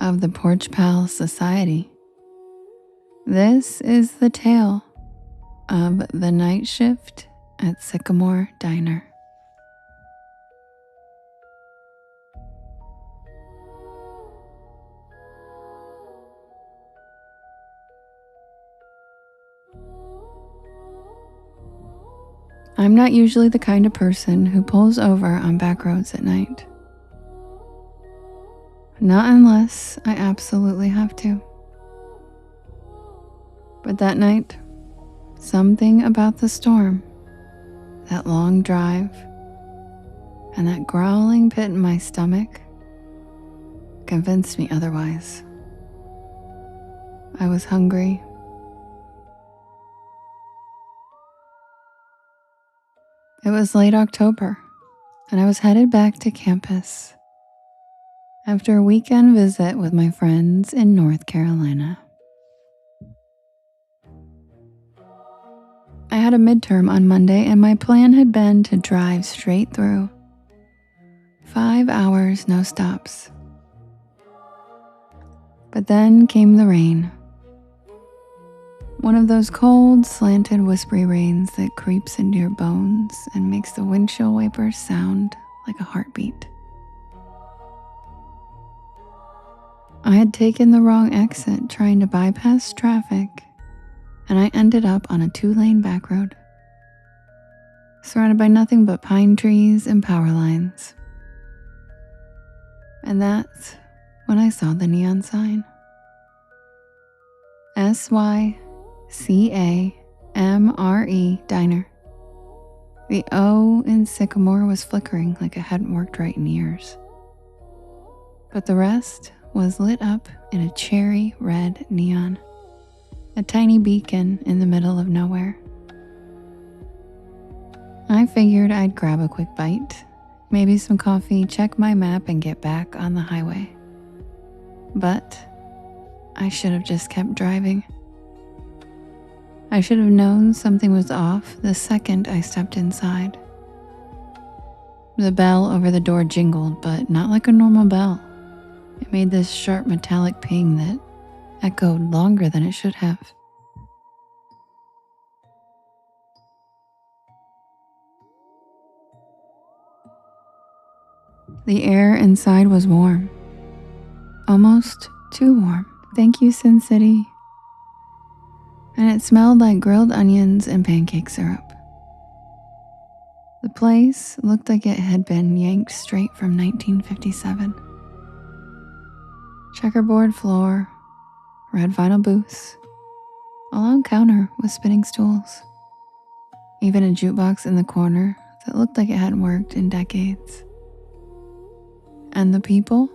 S1: of the Porch Pal Society. This is the tale of the night shift at Sycamore Diner. I'm not usually the kind of person who pulls over on back roads at night. Not unless I absolutely have to. But that night, something about the storm, that long drive, and that growling pit in my stomach convinced me otherwise. I was hungry. It was late October, and I was headed back to campus after a weekend visit with my friends in North Carolina. I had a midterm on Monday, and my plan had been to drive straight through. 5 hours, no stops. But then came the rain. One of those cold, slanted, whispery rains that creeps into your bones and makes the windshield wipers sound like a heartbeat. I had taken the wrong exit trying to bypass traffic, and I ended up on a 2-lane back road, surrounded by nothing but pine trees and power lines. And that's when I saw the neon sign. SYCAMRE Diner. The O in Sycamore was flickering like it hadn't worked right in years. But the rest was lit up in a cherry red neon. A tiny beacon in the middle of nowhere. I figured I'd grab a quick bite, maybe some coffee, check my map, and get back on the highway. But I should have just kept driving. I should have known something was off the second I stepped inside. The bell over the door jingled, but not like a normal bell. It made this sharp metallic ping that echoed longer than it should have. The air inside was warm. Almost too warm. Thank you, Sin City. And it smelled like grilled onions and pancake syrup. The place looked like it had been yanked straight from 1957. Checkerboard floor, red vinyl booths, a long counter with spinning stools, even a jukebox in the corner that looked like it hadn't worked in decades. And the people?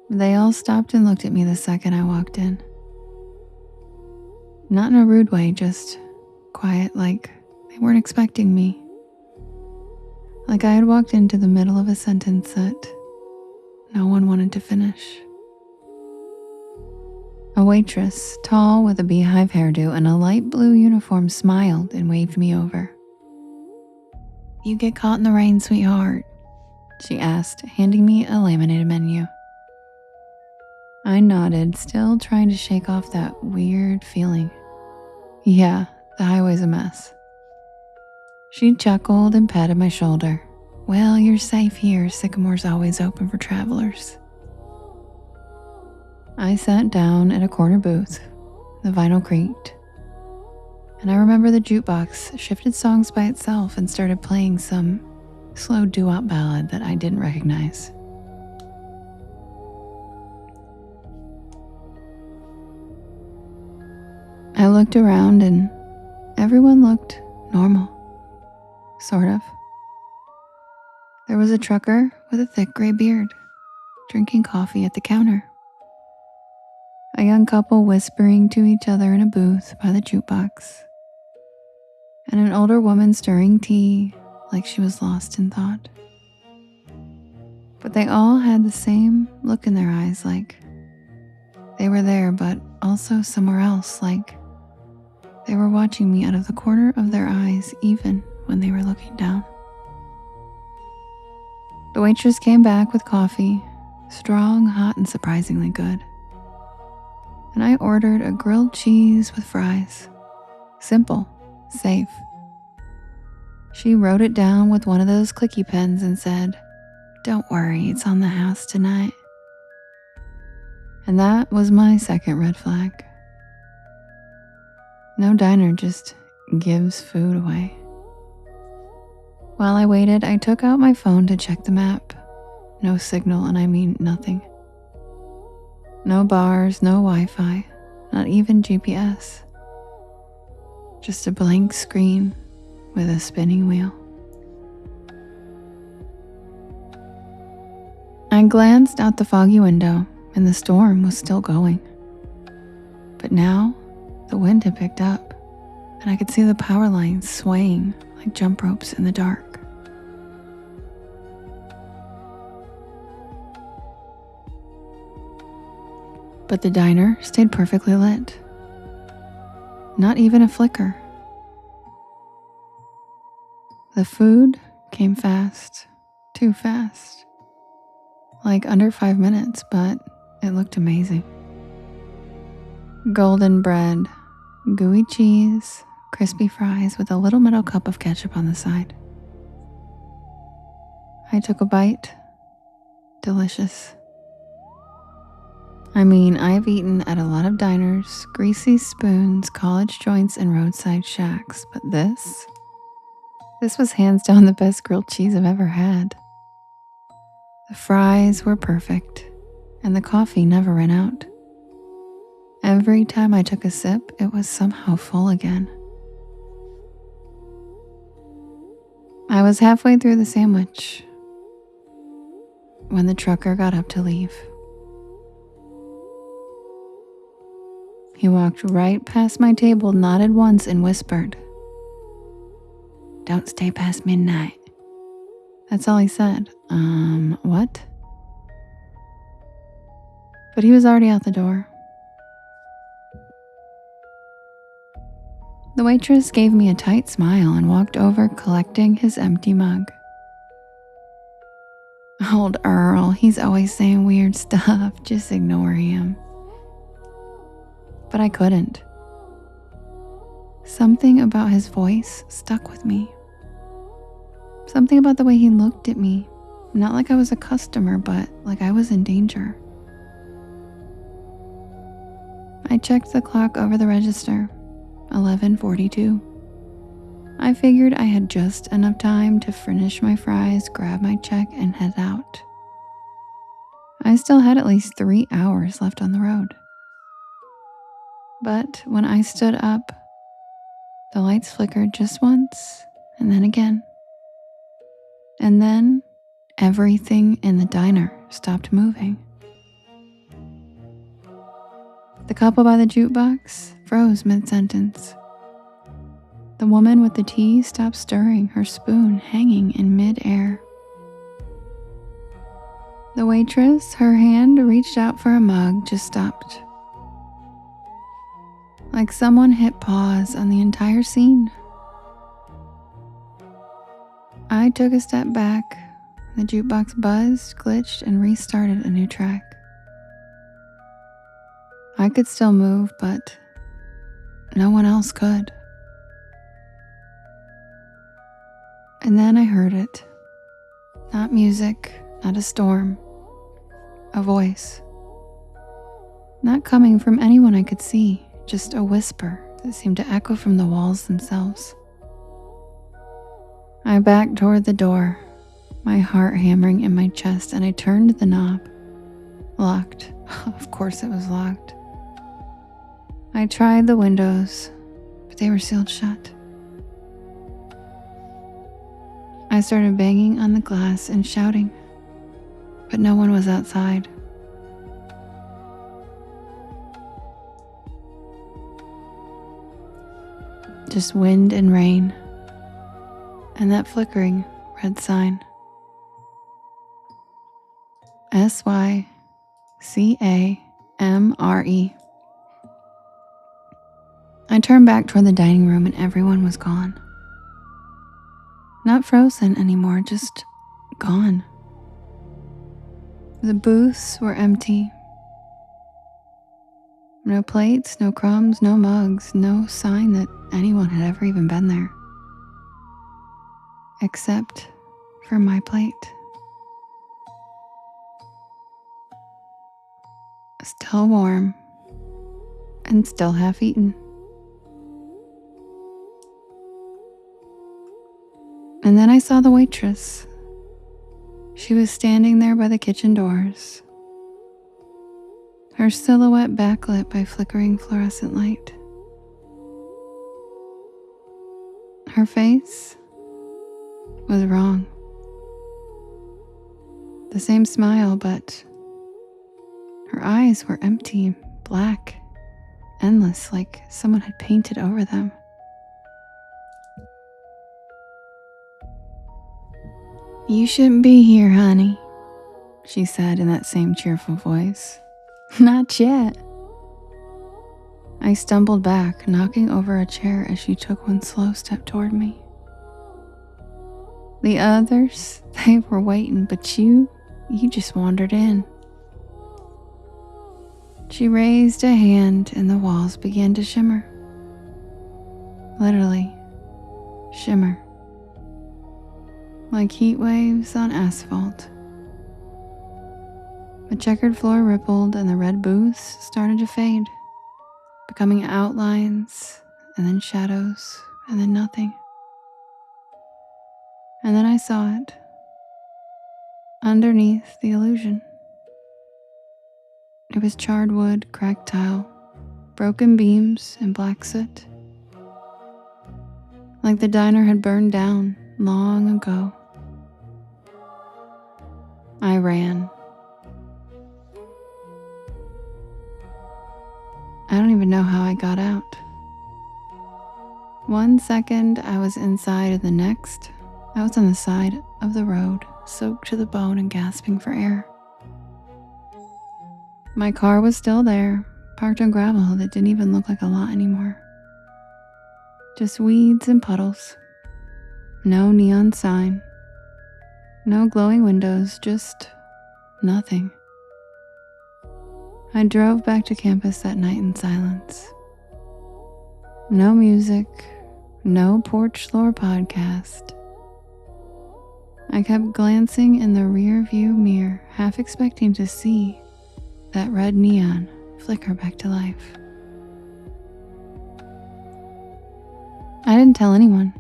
S1: They all stopped and looked at me the second I walked in. Not in a rude way, just quiet, like they weren't expecting me. Like I had walked into the middle of a sentence that no one wanted to finish. A waitress, tall with a beehive hairdo and a light blue uniform, smiled and waved me over. "You get caught in the rain, sweetheart?" she asked, handing me a laminated menu. I nodded, still trying to shake off that weird feeling. Yeah, the highway's a mess. She chuckled and patted my shoulder. "Well, you're safe here. Sycamore's always open for travelers." I sat down at a corner booth. The vinyl creaked. And I remember the jukebox shifted songs by itself and started playing some slow doo-wop ballad that I didn't recognize. I looked around and everyone looked normal. Sort of. There was a trucker with a thick gray beard, drinking coffee at the counter. A young couple whispering to each other in a booth by the jukebox. And an older woman stirring tea like she was lost in thought. But they all had the same look in their eyes, like they were there but also somewhere else, like they were watching me out of the corner of their eyes even when they were looking down. The waitress came back with coffee, strong, hot, and surprisingly good. And I ordered a grilled cheese with fries. Simple, safe. She wrote it down with one of those clicky pens and said, "Don't worry, it's on the house tonight." And that was my second red flag. No diner just gives food away. While I waited, I took out my phone to check the map. No signal, and I mean nothing. No bars, no Wi-Fi, not even GPS. Just a blank screen with a spinning wheel. I glanced out the foggy window, and the storm was still going. But now, the wind had picked up, and I could see the power lines swaying like jump ropes in the dark. But the diner stayed perfectly lit. Not even a flicker. The food came fast, too fast. Like under 5 minutes, but it looked amazing. Golden bread, gooey cheese, crispy fries with a little metal cup of ketchup on the side. I took a bite. Delicious. I mean, I've eaten at a lot of diners, greasy spoons, college joints, and roadside shacks, but this was hands down the best grilled cheese I've ever had. The fries were perfect, and the coffee never ran out. Every time I took a sip, it was somehow full again. I was halfway through the sandwich when the trucker got up to leave. He walked right past my table, nodded once, and whispered, "Don't stay past midnight." That's all he said. What? But he was already out the door. The waitress gave me a tight smile and walked over, collecting his empty mug. Old Earl, he's always saying weird stuff. Just ignore him. But I couldn't. Something about his voice stuck with me. Something about the way he looked at me. Not like I was a customer, but like I was in danger. I checked the clock over the register. 11:42. I figured I had just enough time to finish my fries, grab my check, and head out. I still had at least 3 hours left on the road. But when I stood up, the lights flickered just once, and then again. And then everything in the diner stopped moving. The couple by the jukebox froze mid-sentence. The woman with the tea stopped stirring, her spoon hanging in mid-air. The waitress, her hand reached out for a mug, just stopped. Like someone hit pause on the entire scene. I took a step back. The jukebox buzzed, glitched, and restarted a new track. I could still move, but no one else could. And then I heard it. Not music, not a storm. A voice. Not coming from anyone I could see, just a whisper that seemed to echo from the walls themselves. I backed toward the door, my heart hammering in my chest, and I turned the knob. Locked. Of course it was locked. I tried the windows, but they were sealed shut. I started banging on the glass and shouting, but no one was outside. Just wind and rain, and that flickering red sign. SYCAMRE. I turned back toward the dining room and everyone was gone. Not frozen anymore, just gone. The booths were empty. No plates, no crumbs, no mugs, no sign that anyone had ever even been there. Except for my plate. Still warm and still half eaten. And then I saw the waitress. She was standing there by the kitchen doors, her silhouette backlit by flickering fluorescent light. Her face was wrong. The same smile, but her eyes were empty, black, endless, like someone had painted over them. "You shouldn't be here, honey," she said in that same cheerful voice. "Not yet." I stumbled back, knocking over a chair as she took one slow step toward me. "The others, they were waiting, but you just wandered in." She raised a hand and the walls began to shimmer. Literally, shimmer. Like heat waves on asphalt. The checkered floor rippled and the red booths started to fade, becoming outlines and then shadows and then nothing. And then I saw it, underneath the illusion. It was charred wood, cracked tile, broken beams, and black soot. Like the diner had burned down long ago. I ran. I don't even know how I got out. 1 second I was inside, and the next I was on the side of the road, soaked to the bone and gasping for air. My car was still there, parked on gravel that didn't even look like a lot anymore. Just weeds and puddles. No neon sign. No glowing windows, just nothing. I drove back to campus that night in silence. No music, no Porch Lore podcast. I kept glancing in the rear view mirror, half expecting to see that red neon flicker back to life. I didn't tell anyone.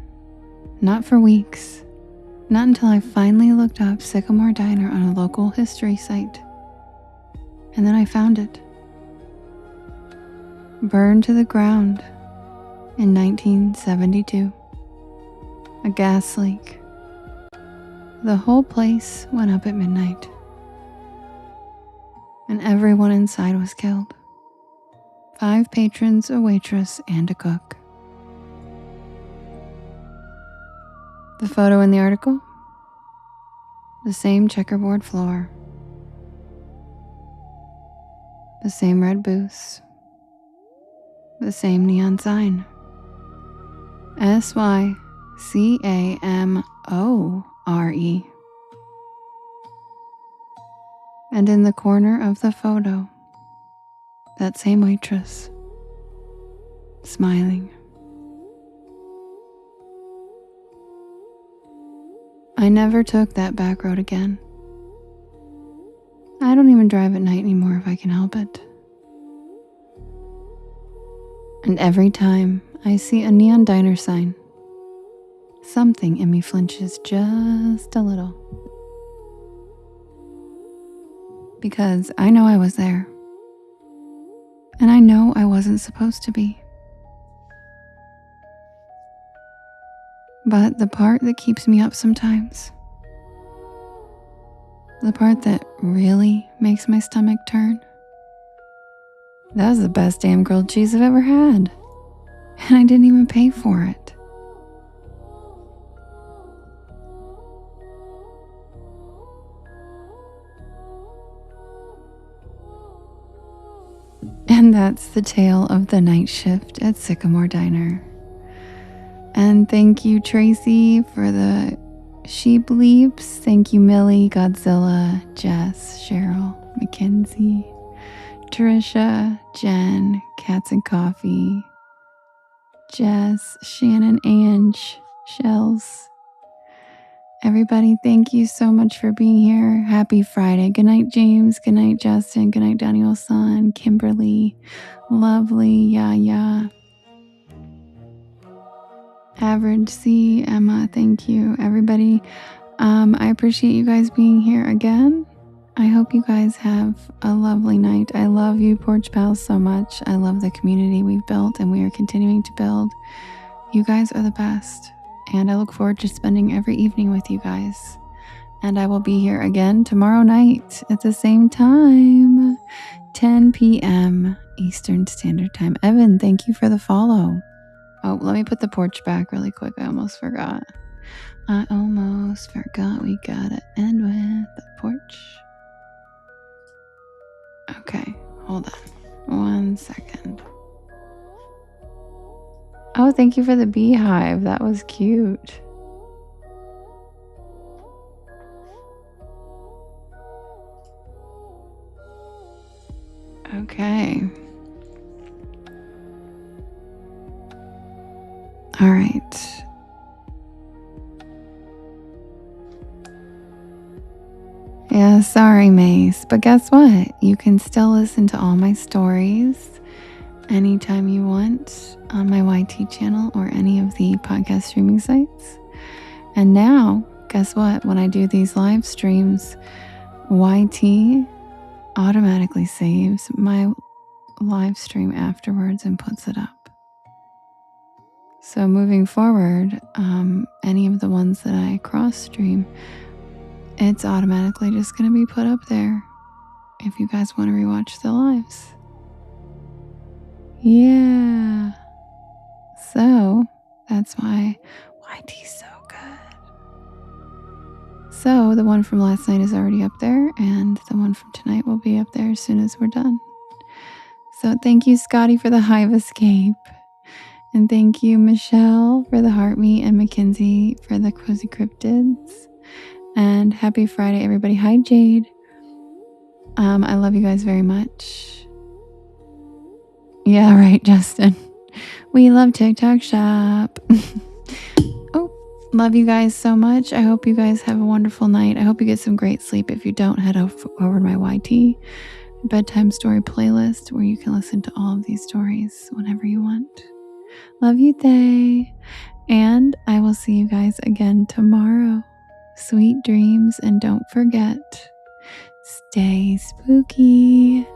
S1: Not for weeks. Not until I finally looked up Sycamore Diner on a local history site. And then I found it. Burned to the ground in 1972. A gas leak. The whole place went up at midnight. And everyone inside was killed. 5 patrons, a waitress, and a cook. The photo in the article? The same checkerboard floor. The same red booths. The same neon sign. SYCAMORE. And in the corner of the photo, that same waitress, smiling. I never took that back road again. I don't even drive at night anymore if I can help it. And every time I see a neon diner sign, something in me flinches just a little. Because I know I was there. And I know I wasn't supposed to be. But the part that keeps me up sometimes, the part that really makes my stomach turn, that was the best damn grilled cheese I've ever had. And I didn't even pay for it. And that's the tale of the night shift at Sycamore Diner. And thank you, Tracy, for the She Bleeps, thank you, Millie, Godzilla, Jess, Cheryl, Mackenzie, Trisha, Jen, Cats and Coffee, Jess, Shannon, Ange, Shells. Everybody, thank you so much for being here. Happy Friday. Good night, James. Good night, Justin. Good night, Daniel-san, Kimberly, Lovely, Yaya, Average C, Emma, thank you. Everybody, I appreciate you guys being here again. I hope you guys have a lovely night. I love you, Porch Pals, so much. I love the community we've built and we are continuing to build. You guys are the best. And I look forward to spending every evening with you guys. And I will be here again tomorrow night at the same time, 10 p.m. Eastern Standard Time. Evan, thank you for the follow. Oh, let me put the porch back really quick. I almost forgot. We gotta end with the porch. Okay, hold on 1 second. Oh, thank you for the beehive. That was cute. Okay. All right. Yeah, sorry, Mace. But guess what? You can still listen to all my stories anytime you want on my YT channel or any of the podcast streaming sites. And now, guess what? When I do these live streams, YT automatically saves my live stream afterwards and puts it up. So moving forward, any of the ones that I cross stream, it's automatically just going to be put up there if you guys want to rewatch the lives. Yeah. So that's why YT's so good. So the one from last night is already up there, and the one from tonight will be up there as soon as we're done. So thank you, Scotty, for the hive escape. And thank you, Michelle, for the heart meat, and Mackenzie for the cozy cryptids. And happy Friday, everybody. Hi, Jade. I love you guys very much. Yeah, right, Justin. We love TikTok Shop. Oh, love you guys so much. I hope you guys have a wonderful night. I hope you get some great sleep. If you don't, head over to my YT bedtime story playlist where you can listen to all of these stories whenever you want. Love you, Thay. And I will see you guys again tomorrow. Sweet dreams, and don't forget, stay spooky.